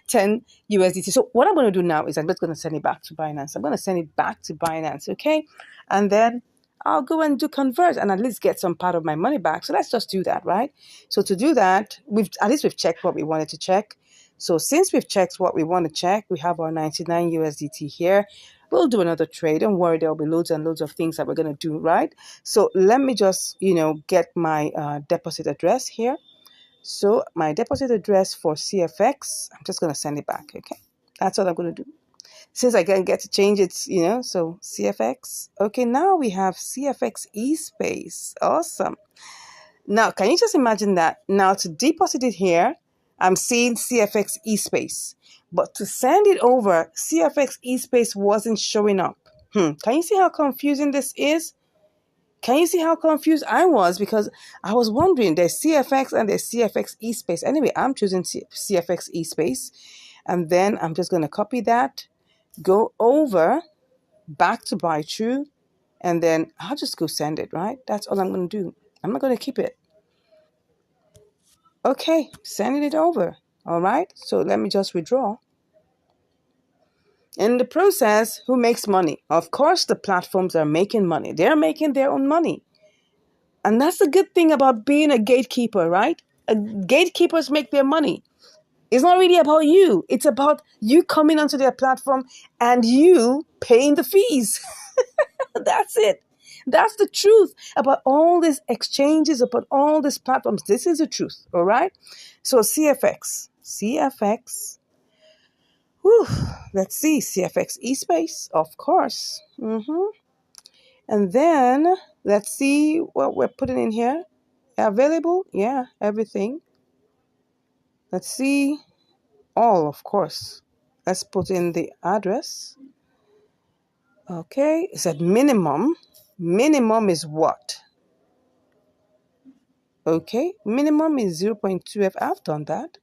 10 USDT. So what I'm going to do now is I'm just going to send it back to Binance. I'm going to send it back to Binance, okay? And then I'll go and do convert and at least get some part of my money back. So let's just do that, right? So to do that, we've checked what we wanted to check. So since we've checked what we want to check, we have our 99 USDT here. We'll do another trade. Don't worry, there'll be loads and loads of things that we're going to do, right? So let me just, get my deposit address here. So my deposit address for CFX, I'm just going to send it back, okay? That's what I'm going to do. Since I can't get to change it, so CFX. Okay, now we have CFX eSpace. Awesome. Now, can you just imagine that? Now, to deposit it here, I'm seeing CFX eSpace. But to send it over, CFX eSpace wasn't showing up. Can you see how confusing this is? Can you see how confused I was? Because I was wondering, there's CFX and there's CFX eSpace. Anyway, I'm choosing CFX eSpace. And then I'm just going to copy that, go over, back to buy true, and then I'll just go send it, right? That's all I'm going to do. I'm not going to keep it. Okay, sending it over. All right, so let me just withdraw. In the process, who makes money? Of course, the platforms are making money. They're making their own money. And that's the good thing about being a gatekeeper, right? Gatekeepers make their money. It's not really about you. It's about you coming onto their platform and you paying the fees. That's it. That's the truth about all these exchanges, about all these platforms. This is the truth, all right? So CFX. Whew, let's see. CFX eSpace, of course. And then let's see what we're putting in here. Available? Yeah, everything. Let's see. All, of course. Let's put in the address. Okay, it said minimum. Minimum is what? Okay, minimum is 0.2F. I've done that.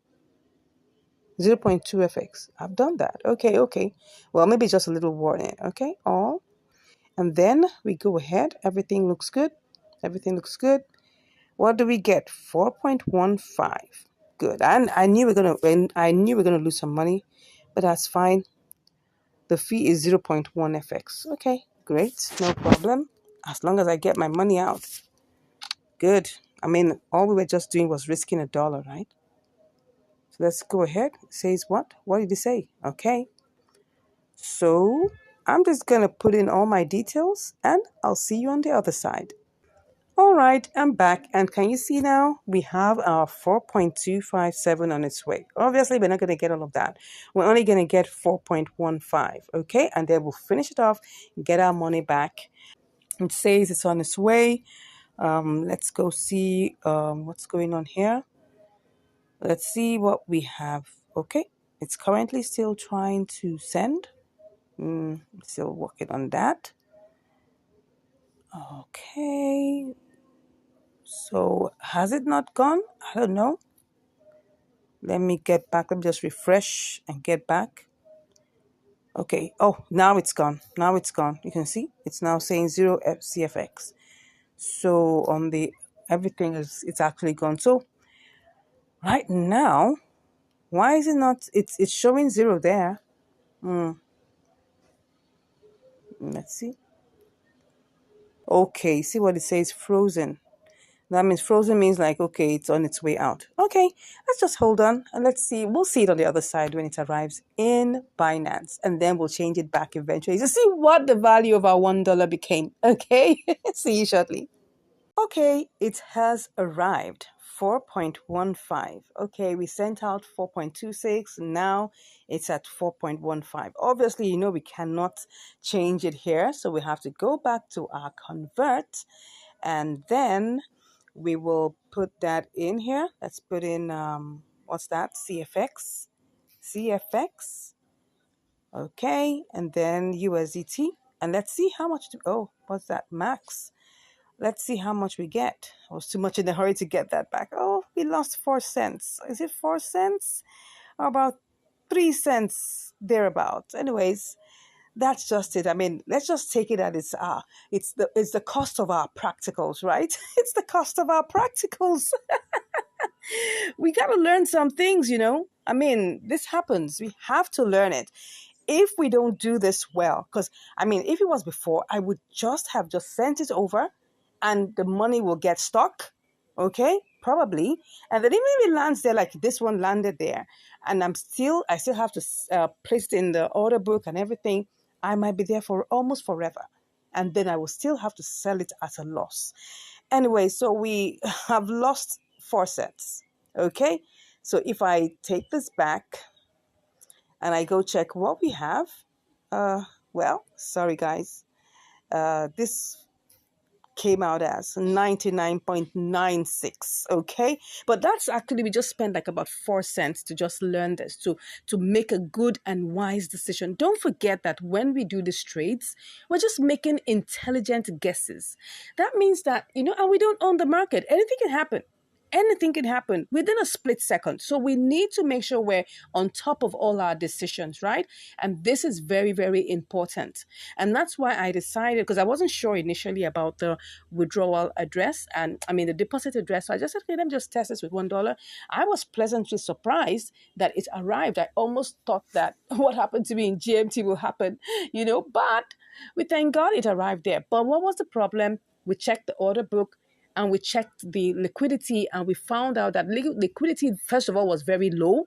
0.2FX. I've done that. Okay. Well, maybe just a little warning. Okay, all. And then we go ahead. Everything looks good. What do we get? 4.15. Good. And I knew we are gonna lose some money, but that's fine. The fee is 0.1 FX. Okay, great, no problem. As long as I get my money out. Good. I mean, all we were just doing was risking a dollar, right? So let's go ahead. It says what? What did it say? Okay. So I'm just gonna put in all my details and I'll see you on the other side. All right, I'm back. And can you see now? We have our 4.257 on its way. Obviously, we're not going to get all of that. We're only going to get 4.15, okay? And then we'll finish it off, get our money back. It says it's on its way. Let's go see what's going on here. Let's see what we have. Okay, it's currently still trying to send. Still working on that. Okay, so has it not gone? I don't know. Let me get back. Let me just refresh and get back. Okay. Oh, now it's gone. Now it's gone. You can see it's now saying 0 CFX. So on the everything is it's actually gone. So right now, why is it not? It's showing 0 there. Let's see. Okay. See what it says? Frozen. That means frozen means like, okay, it's on its way out. Okay, let's just hold on and let's see. We'll see it on the other side when it arrives in Binance. And then we'll change it back eventually to see what the value of our $1 became. Okay, see you shortly. Okay, it has arrived. 4.15. Okay, we sent out 4.26. Now it's at 4.15. Obviously, we cannot change it here. So we have to go back to our convert and then we will put that in here. Let's put in what's that? CFX. Okay, and then USDT. And let's see how much what's that? Max. Let's see how much we get. I was too much in a hurry to get that back. Oh, we lost 4 cents. Is it 4 cents? Or about 3 cents thereabouts. Anyways, that's just it. I mean, let's just take it at it's the cost of our practicals, right? It's the cost of our practicals. We got to learn some things. I mean, this happens. We have to learn it. If we don't do this well, because I mean, if it was before, I would just sent it over and the money will get stuck. Okay, probably. And then even if it lands there, like this one landed there, and I still have to place it in the order book and everything, I might be there for almost forever. And then I will still have to sell it at a loss. Anyway, so we have lost 4 cents. Okay, so if I take this back and I go check what we have, well, sorry guys, this came out as 99.96. Okay, but that's actually, we just spent like about 4 cents to just learn this, to make a good and wise decision. Don't forget that when we do these trades, we're just making intelligent guesses. That means that, and we don't own the market. Anything can happen within a split second. So we need to make sure we're on top of all our decisions, right? And this is very, very important. And that's why I decided, because I wasn't sure initially about the withdrawal address the deposit address. So I just said, okay, let me just test this with $1. I was pleasantly surprised that it arrived. I almost thought that what happened to me in GMT will happen, but we thank God it arrived there. But what was the problem? We checked the order book and we checked the liquidity and we found out that liquidity, first of all, was very low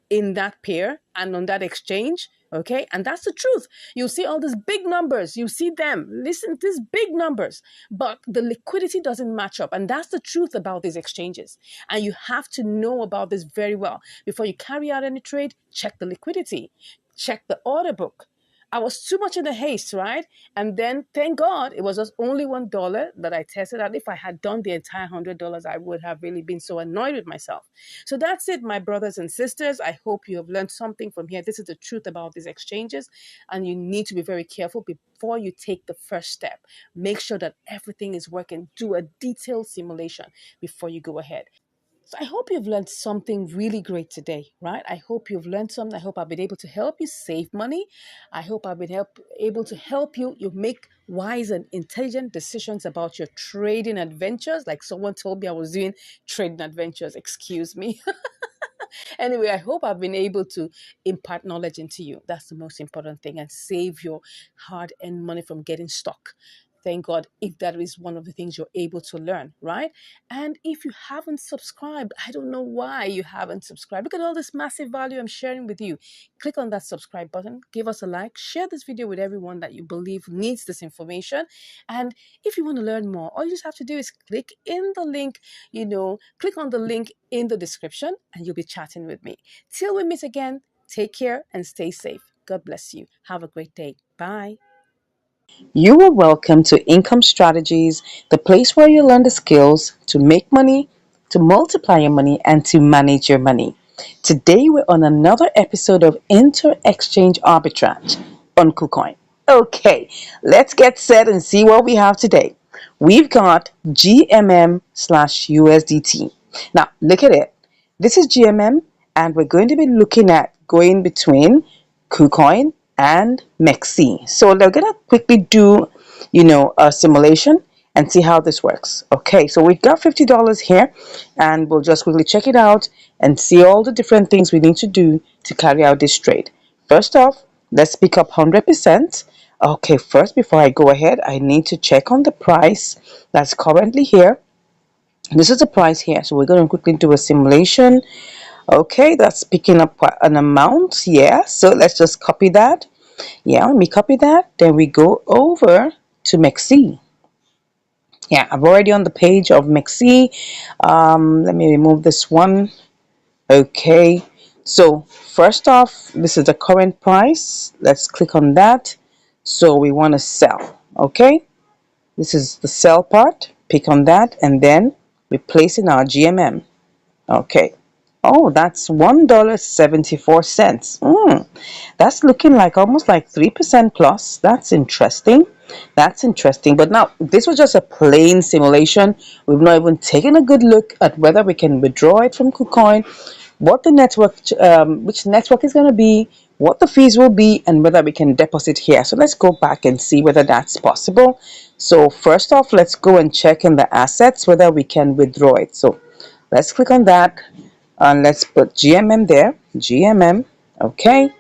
in that pair and on that exchange. Okay. And that's the truth. You see all these big numbers. You see them. Listen to these big numbers. But the liquidity doesn't match up. And that's the truth about these exchanges. And you have to know about this very well. Before you carry out any trade, check the liquidity. Check the order book. I was too much in a haste, right? And then, thank God, it was just only $1 that I tested out. If I had done the entire $100, I would have really been so annoyed with myself. So that's it, my brothers and sisters. I hope you have learned something from here. This is the truth about these exchanges, and you need to be very careful before you take the first step. Make sure that everything is working. Do a detailed simulation before you go ahead. So I hope you've learned something really great today, right? I hope you've learned something. I hope I've been able to help you save money. I hope I've been able to help you make wise and intelligent decisions about your trading adventures. Like someone told me I was doing trading adventures. Excuse me. Anyway, I hope I've been able to impart knowledge into you. That's the most important thing, and save your hard earned money from getting stuck. Thank God if that is one of the things you're able to learn, right? And if you haven't subscribed, I don't know why you haven't subscribed. Look at all this massive value I'm sharing with you. Click on that subscribe button, give us a like, share this video with everyone that you believe needs this information. And if you want to learn more, all you just have to do is click in the link, click on the link in the description and you'll be chatting with me. Till we meet again, take care and stay safe. God bless you. Have a great day. Bye. You are welcome to Income Strategies, the place where you learn the skills to make money, to multiply your money, and to manage your money. Today, we're on another episode of Inter Exchange Arbitrage on KuCoin. Okay, let's get set and see what we have today. We've got GMM slash USDT. Now, look at it. This is GMM, and we're going to be looking at going between KuCoin and MEXC. So they're going to quickly do, a simulation and see how this works. Okay, so we've got $50 here, and we'll just quickly check it out and see all the different things we need to do to carry out this trade. First off, let's pick up 100%. Okay, first, before I go ahead, I need to check on the price that's currently here. This is the price here, so we're going to quickly do a simulation. Okay, that's picking up an amount. Yeah, so let's just copy that. Yeah, let me copy that. Then we go over to MEXC. Yeah, I'm already on the page of MEXC. Let me remove this one. Okay, so first off, this is the current price. Let's click on that. So we want to sell. Okay, this is the sell part. Pick on that, and then we place in our GMM. Okay. Oh, that's $1.74. That's looking like almost like 3% plus. That's interesting. That's interesting. But now, this was just a plain simulation. We've not even taken a good look at whether we can withdraw it from KuCoin, what the network, which network is going to be, what the fees will be, and whether we can deposit here. So let's go back and see whether that's possible. So first off, let's go and check in the assets whether we can withdraw it. So let's click on that and let's put GMM there, GMM, okay,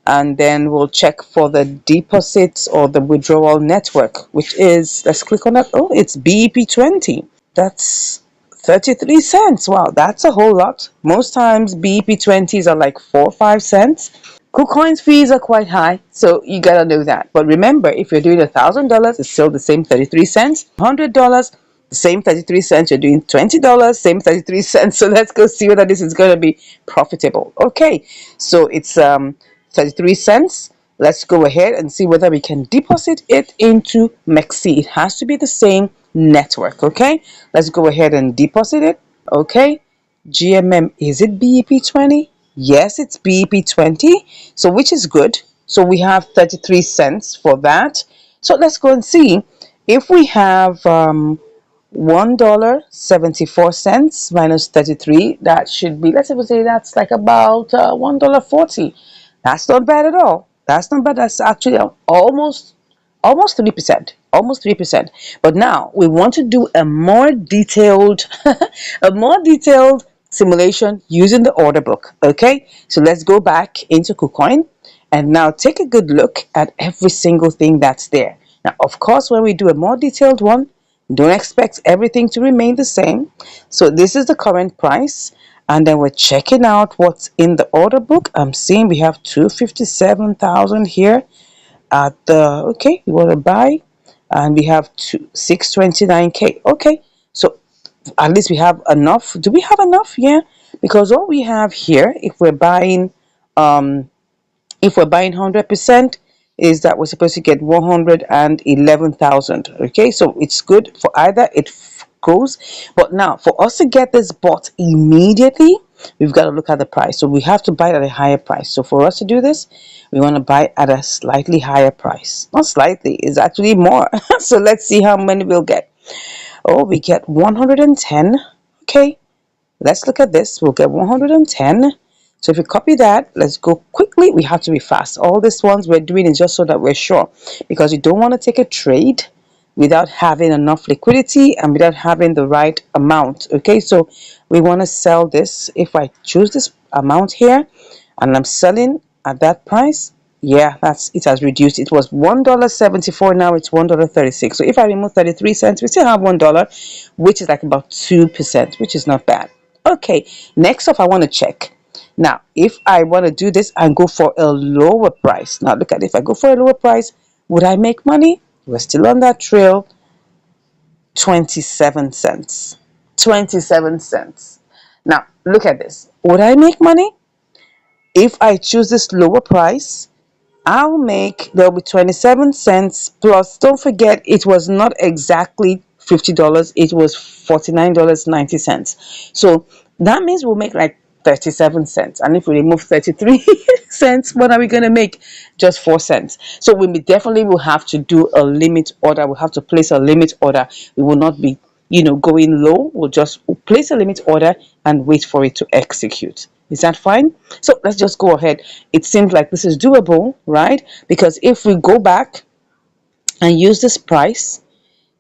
and then we'll check for the deposits or the withdrawal network, which is, let's click on that. Oh, it's BEP20. That's 33 cents. Wow, that's a whole lot. Most times BEP20s are like 4 or 5 cents. KuCoin's fees are quite high, so you gotta know that. But remember, if you're doing $1,000, it's still the same 33 cents. $100, the same 33 cents. You're doing $20, same 33 cents. So let's go see whether this is gonna be profitable. Okay, so it's 33 cents. Let's go ahead and see whether we can deposit it into MEXC. It has to be the same network. Okay, let's go ahead and deposit it. Okay, GMM, is it BEP20? Yes, it's BEP20, so which is good. So we have 33 cents for that. So let's go and see if we have $1.74 minus 33. That should be, let's say that's like about $1.40. That's not bad at all. That's not bad. That's actually almost 3%, almost 3%. But now we want to do a more detailed a more detailed simulation using the order book. Okay, so let's go back into KuCoin and now take a good look at every single thing that's there. Now, of course, when we do a more detailed one, don't expect everything to remain the same. So this is the current price, and then we're checking out what's in the order book. I'm seeing we have 257,000 here at the, okay, we want to buy, and we have 629K. Okay, so at least we have enough. Do we have enough? Yeah, because what we have here, if we're buying 100%, is that we're supposed to get 111,000. Okay, so it's good for either it goes, but now for us to get this bought immediately, we've got to look at the price. So we have to buy it at a higher price. So for us to do this, we want to buy at a slightly higher price. Not slightly, it's actually more. So let's see how many we'll get. Oh, we get 110. Okay, Let's look at this. We'll get 110. So if we copy that, let's go quickly. We have to be fast. All these ones we're doing is just so that we're sure, because you don't want to take a trade without having enough liquidity and without having the right amount. Okay, so we want to sell this. If I choose this amount here and I'm selling at that price, yeah, that's it, has reduced. It was $1.74, now it's $1.36. So if I remove 33 cents, we still have $1, which is like about 2%, which is not bad. Okay, next up I want to check. Now, if I want to do this and go for a lower price, now look at it. If I go for a lower price, would I make money? We're still on that trail. 27 cents. 27 cents. Now, look at this. Would I make money? If I choose this lower price, there'll be 27 cents plus. Don't forget, it was not exactly $50, it was $49.90. So that means we'll make like 37 cents. And if we remove 33 cents, what are we going to make? Just 4 cents. So we definitely will have to do a limit order. We'll have to place a limit order. We will not be, going low. We'll just place a limit order and wait for it to execute. Is that fine? So let's just go ahead. It seems like this is doable, right? Because if we go back and use this price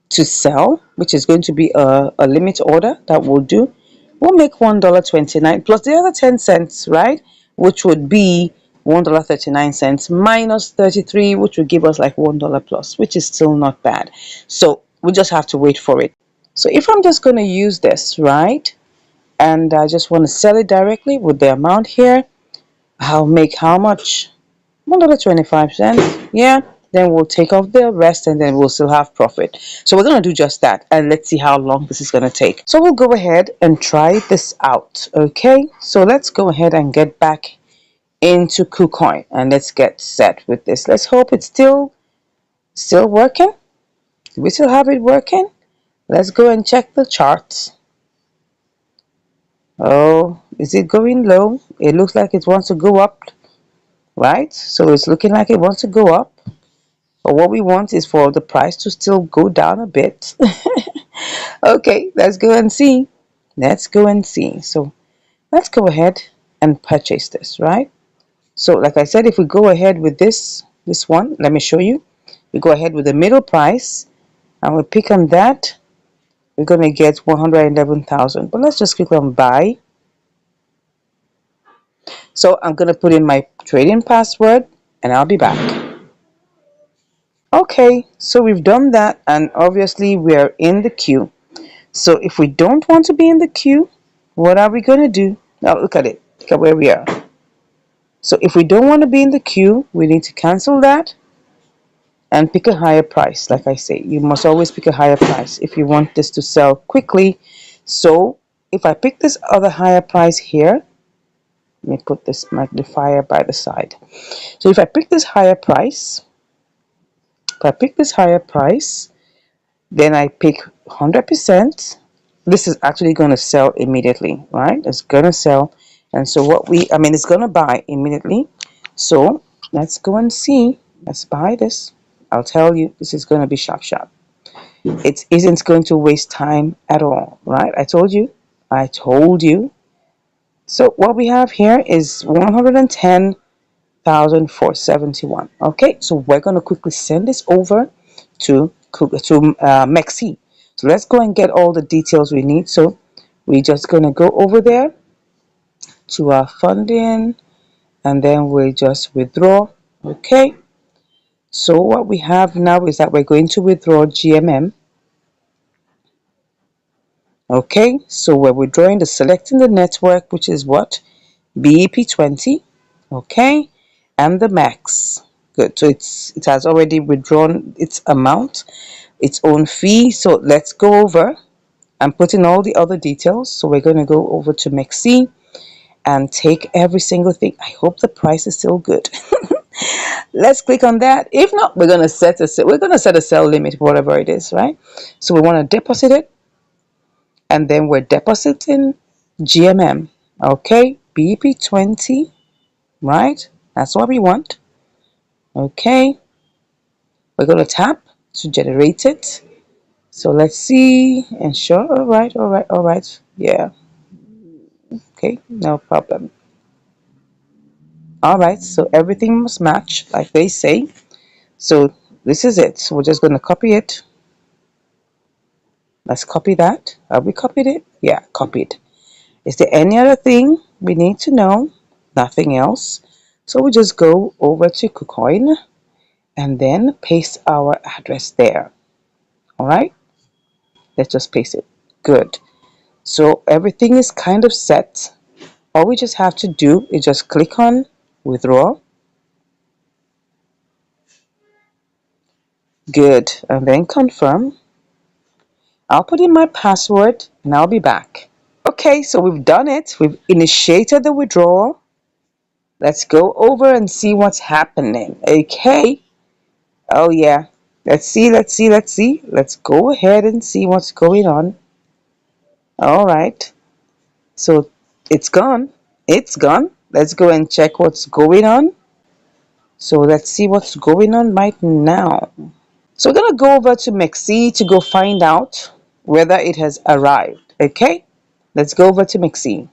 to sell, which is going to be a limit order that we'll do, we'll make $1.29 plus the other 10 cents, right? Which would be $1.39 minus 33, which would give us like $1 plus, which is still not bad. So we just have to wait for it. So if I'm just going to use this, right? And I just want to sell it directly with the amount here, I'll make how much? $1.25. Yeah, then we'll take off the rest and then we'll still have profit. So we're going to do just that, and let's see how long this is going to take. So we'll go ahead and try this out. Okay, so let's go ahead and get back into KuCoin and let's get set with this. Let's hope it's still working. Do we still have it working? Let's go and check the charts. Oh, is it going low? It looks like it wants to go up, right? So it's looking like it wants to go up. But what we want is for the price to still go down a bit. Okay, let's go and see. Let's go and see. So let's go ahead and purchase this, right? So like I said, if we go ahead with this one, let me show you. We go ahead with the middle price and we pick on that. We're going to get 111,000. But let's just click on buy. So I'm going to put in my trading password and I'll be back. Okay, so we've done that and obviously we're in the queue. So if we don't want to be in the queue, what are we going to do? Now look at it. Look at where we are. So if we don't want to be in the queue, we need to cancel that and pick a higher price. Like I say, you must always pick a higher price if you want this to sell quickly. So if I pick this other higher price here, let me put this magnifier by the side. So if I pick this higher price, then I pick 100%. This is actually going to sell immediately, right? It's going to sell. And so it's going to buy immediately. So let's go and see. Let's buy this. I'll tell you, this is going to be sharp, sharp. It isn't going to waste time at all, right? I told you. So what we have here is 110,471. Okay, so we're going to quickly send this over to Mexi. So let's go and get all the details we need. So we're just going to go over there to our funding and then we'll just withdraw. Okay, so what we have now is that we're going to withdraw GMM. Okay, so we're withdrawing selecting the network, which is what? BEP20. Okay, and the max. Good, so it has already withdrawn its amount, its own fee. So let's go over and put in all the other details. So we're going to go over to Mexi and take every single thing. I hope the price is still good. Let's click on that. If not, we're going to set a sell limit, whatever it is, right? So we want to deposit it, and then we're depositing GMM. Okay, BP20, right? That's what we want. Okay, we're going to tap to generate it. So let's see, ensure. All right. Yeah, Okay, no problem. All right, so everything must match like they say. So this is it. So we're just going to copy it. Let's copy that. Have we copied it? Yeah, copied. Is there any other thing we need to know? Nothing else. So we just go over to KuCoin and then paste our address there. All right, let's just paste it. Good. So everything is kind of set. All we just have to do is just click on withdraw. Good. And then confirm. I'll put in my password and I'll be back. Okay, so we've done it. We've initiated the withdrawal. Let's go over and see what's happening. Okay. Oh, yeah. Let's see, let's see, let's see. Let's go ahead and see what's going on. All right. So it's gone. It's gone. Let's go and check what's going on. So let's see what's going on right now. So we're going to go over to Mexi to go find out whether it has arrived. Okay? Let's go over to Mexi.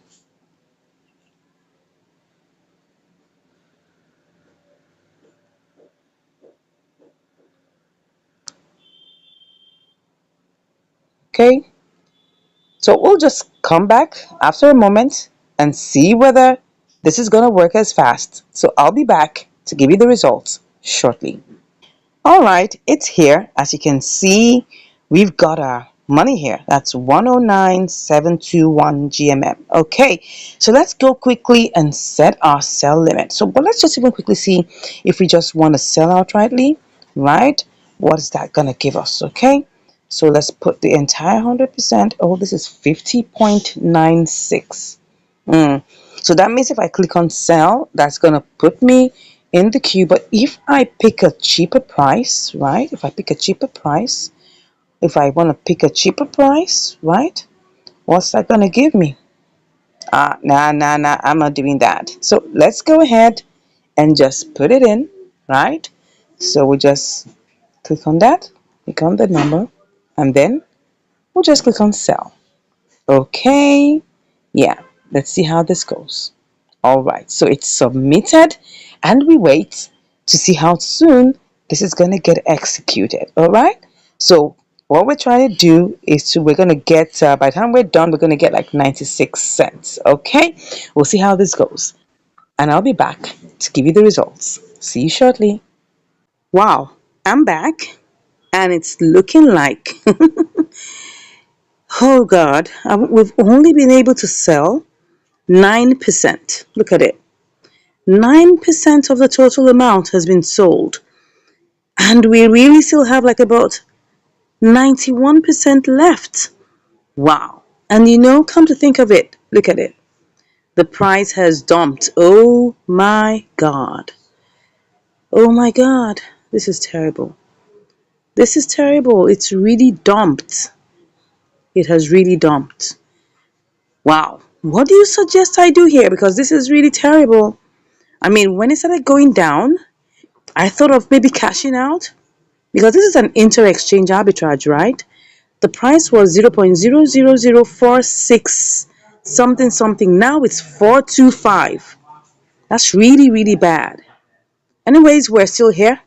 Okay? So we'll just come back after a moment and see whether this is going to work as fast. So I'll be back to give you the results shortly. All right, it's here. As you can see, we've got our money here. That's 109,721 GMM. Okay, so let's go quickly and set our sell limit. So, but let's just even quickly see if we just want to sell outrightly, right? What is that going to give us? Okay, so let's put the entire 100%. Oh, this is 50.96. So that means if I click on sell, that's going to put me in the queue. But if I pick a cheaper price, right? If I pick a cheaper price, if I want to pick a cheaper price, right? What's that going to give me? Nah, I'm not doing that. So let's go ahead and just put it in, right? So we just click on that, click on the number, and then we'll just click on sell. Okay. Yeah, let's see how this goes. All right, so it's submitted and we wait to see how soon this is going to get executed. All right, so what we're trying to do is we're going to get, by the time we're done, we're going to get like 96 cents. Okay, we'll see how this goes. And I'll be back to give you the results. See you shortly. Wow, I'm back and it's looking like, oh God, we've only been able to sell 9%. Look at it. 9% of the total amount has been sold. And we really still have like about 91% left. Wow. And come to think of it, look at it. The price has dumped. Oh my God. Oh my God. This is terrible. This is terrible. It's really dumped. It has really dumped. Wow. What do you suggest I do here? Because this is really terrible. I mean, when it started going down, I thought of maybe cashing out. Because this is an inter-exchange arbitrage, right? The price was 0.00046 something something. Now it's 425. That's really, really bad. Anyways, we're still here.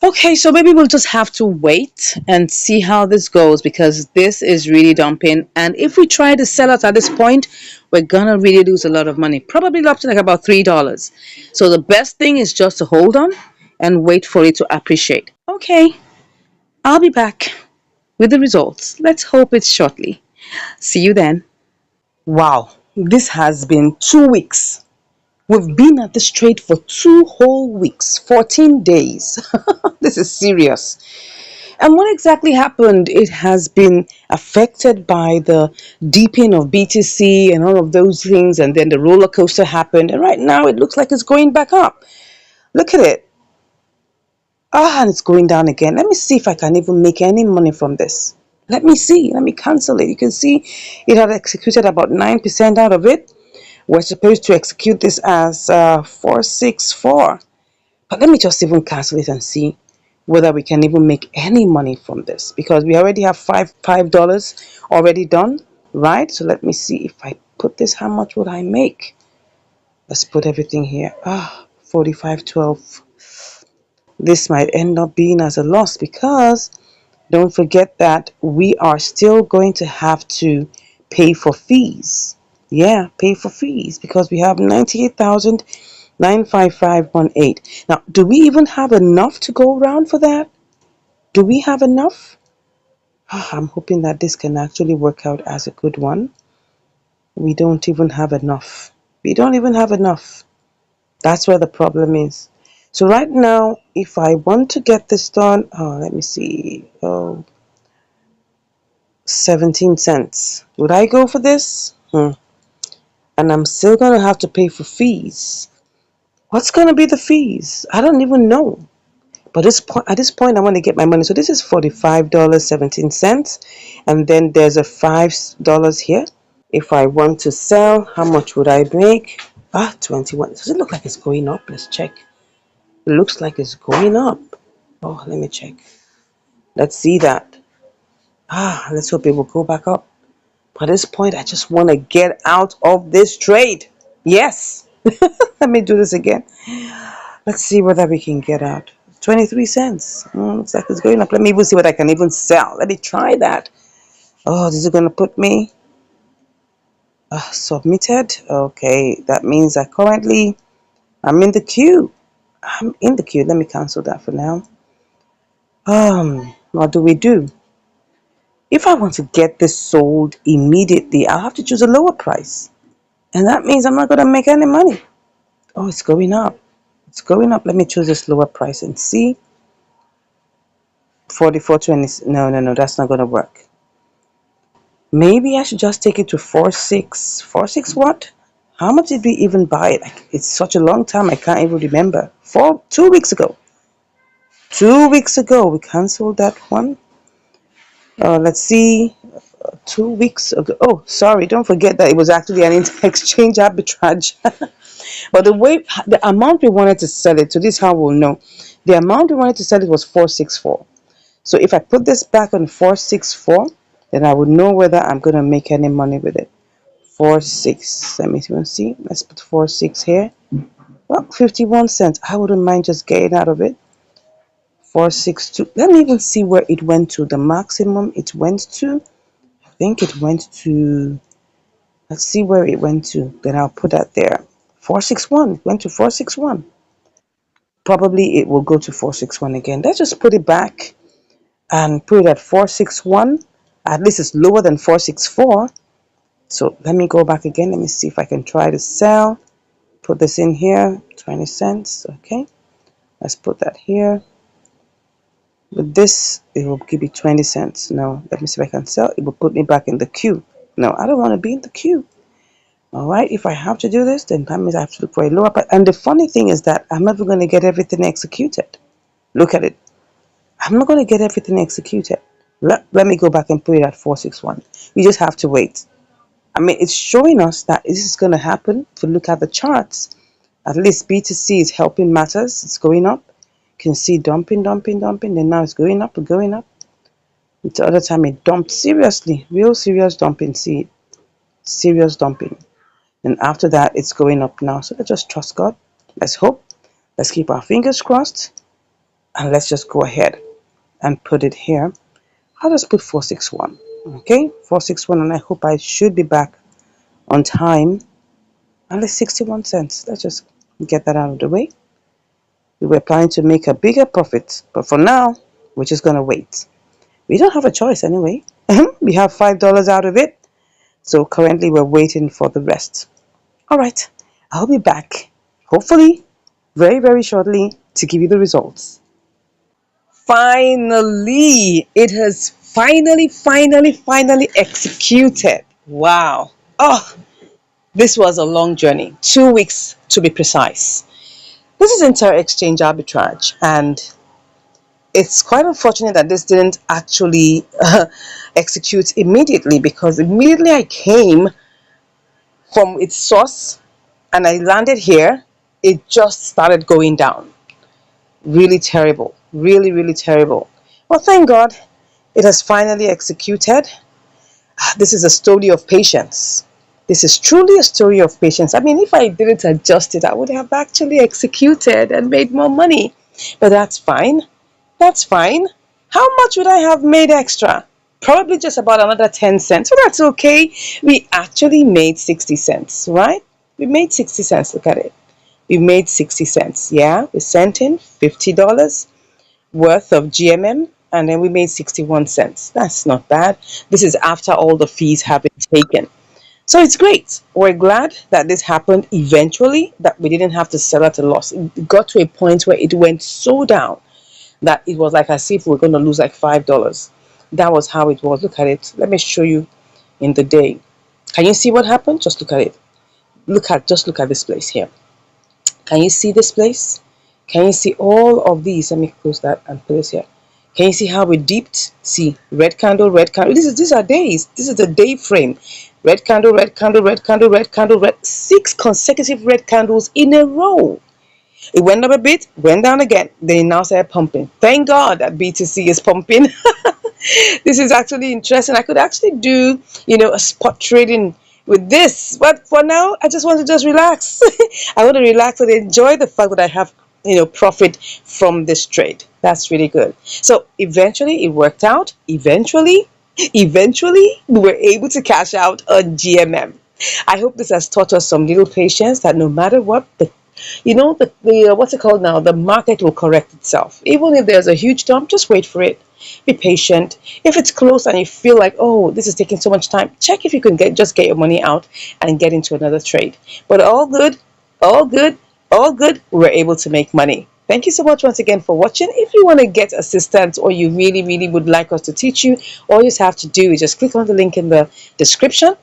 Okay, so maybe we'll just have to wait and see how this goes because this is really dumping. And if we try to sell it at this point, we're gonna really lose a lot of money. Probably up to like about $3. So the best thing is just to hold on and wait for it to appreciate. Okay, I'll be back with the results. Let's hope it's shortly. See you then. Wow, this has been 2 weeks. We've been at this trade for 2 whole weeks, 14 days. This is serious. And what exactly happened? It has been affected by the deeping of BTC and all of those things, and then the roller coaster happened, and right now it looks like it's going back up. Look at it. And it's going down again. Let me see if I can even make any money from this. Let me see. Let me cancel it. You can see it had executed about 9% out of it. We're supposed to execute this as 464. But let me just even cancel it and see whether we can even make any money from this. Because we already have $5 already done. right? So let me see if I put this, how much would I make? Let's put everything here. 45.12. This might end up being as a loss because don't forget that we are still going to have to pay for fees. Yeah, pay for fees because we have 98,955.18. Now, do we even have enough to go around for that? Do we have enough? I'm hoping that this can actually work out as a good one. We don't even have enough. We don't even have enough. That's where the problem is. So right now, if I want to get this done, let me see. 17 cents. Would I go for this? And I'm still going to have to pay for fees. What's going to be the fees? I don't even know. But at this point, I want to get my money. So this is $45.17. And then there's a $5 here. If I want to sell, how much would I make? 21. Does it look like it's going up? Let's check. It looks like it's going up. Oh, let me check. Let's see that. Let's hope it will go back up. But at this point, I just want to get out of this trade. Yes. Let me do this again. Let's see whether we can get out. 23 cents. Looks like it's going up. Let me even see what I can even sell. Let me try that. Oh, this is going to put me submitted. Okay, that means that currently I'm in the queue. I'm in the queue. Let me cancel that for now. What do we do? If I want to get this sold immediately, I'll have to choose a lower price. And that means I'm not going to make any money. Oh, it's going up. It's going up. Let me choose this lower price and see. 44.20. No, no, no, that's not going to work. Maybe I should just take it to 46. 46 what? How much did we even buy it? Like, it's such a long time, I can't even remember. 2 weeks ago. 2 weeks ago, we canceled that one. Let's see. 2 weeks ago. Oh, sorry. Don't forget that it was actually an exchange arbitrage. But the amount we wanted to sell it, so this is how we'll know. The amount we wanted to sell it was 464. So if I put this back on 464, then I would know whether I'm going to make any money with it. 46. Let me see. Let's put 46 here. Well, 51 cents. I wouldn't mind just getting out of it. 462. Let me even see where it went to. The maximum it went to. I think it went to. Let's see where it went to. Then I'll put that there. 461. It went to 461. Probably it will go to 461 again. Let's just put it back and put it at 461. At least it's lower than 464. So let me go back again. Let me see if I can try to sell. Put this in here. 20 cents. Okay. Let's put that here. With this, it will give me 20 cents. No, let me see if I can sell. It will put me back in the queue. No, I don't want to be in the queue. All right, if I have to do this, then that means I have to look for a lower price. And the funny thing is that I'm never going to get everything executed. Look at it. I'm not going to get everything executed. Let me go back and put it at 461. We just have to wait. I mean, it's showing us that this is going to happen. If you look at the charts, at least BTC is helping matters. It's going up. You can see dumping, dumping, dumping. Then now it's going up, going up. The other time it dumped seriously. Real serious dumping. See, serious dumping. And after that, it's going up now. So let's just trust God. Let's hope. Let's keep our fingers crossed. And let's just go ahead and put it here. I'll just put 461. Okay, 461. And I hope I should be back on time. And it's 61 cents. Let's just get that out of the way. We were planning to make a bigger profit. But for now, we're just going to wait. We don't have a choice anyway. We have $5 out of it. So currently we're waiting for the rest. All right, I'll be back, hopefully, very, very shortly to give you the results. Finally, it has finally executed. Wow. Oh, this was a long journey, 2 weeks to be precise. This is inter-exchange arbitrage, and it's quite unfortunate that this didn't actually execute immediately, because immediately I came from its source and I landed here, it just started going down. Really terrible. Really, really terrible. Well, thank God it has finally executed. This is a story of patience. This is truly a story of patience. I mean, if I didn't adjust it, I would have actually executed and made more money. But that's fine. That's fine. How much would I have made extra? Probably just about another 10 cents. So that's okay. We actually made 60 cents, right? We made 60 cents. Look at it. We made 60 cents. Yeah, we sent in $50 worth of GMM and then we made 61 cents. That's not bad. This is after all the fees have been taken. So it's great. We're glad that this happened eventually, that we didn't have to sell at a loss. It got to a point where it went so down that it was like as if we are going to lose like $5. That was how it was. Look at it. Let me show you in the day. Can you see what happened? Just look at it. Just look at this place here. Can you see this place? Can you see all of these? Let me close that and put this here. Can you see how we dipped? See, red candle, red candle. These are days. This is the day frame. Red candle, red candle, red candle, red candle, red. 6 consecutive red candles in a row. It went up a bit, went down again. Then it now started pumping. Thank God that BTC is pumping. This is actually interesting. I could actually do, a spot trading with this. But for now, I just want to just relax. I want to relax and enjoy the fact that I have, profit from this trade. That's really good. So eventually it worked out. Eventually, we were able to cash out on GMM. I hope this has taught us some little patience that no matter what, the what's it called now? The market will correct itself. Even if there's a huge dump, just wait for it. Be patient. If it's close and you feel like, oh, this is taking so much time, check if you can get your money out and get into another trade. But all good, all good, all good. We're able to make money. Thank you so much once again for watching. If you want to get assistance or you really, really would like us to teach you, all you have to do is just click on the link in the description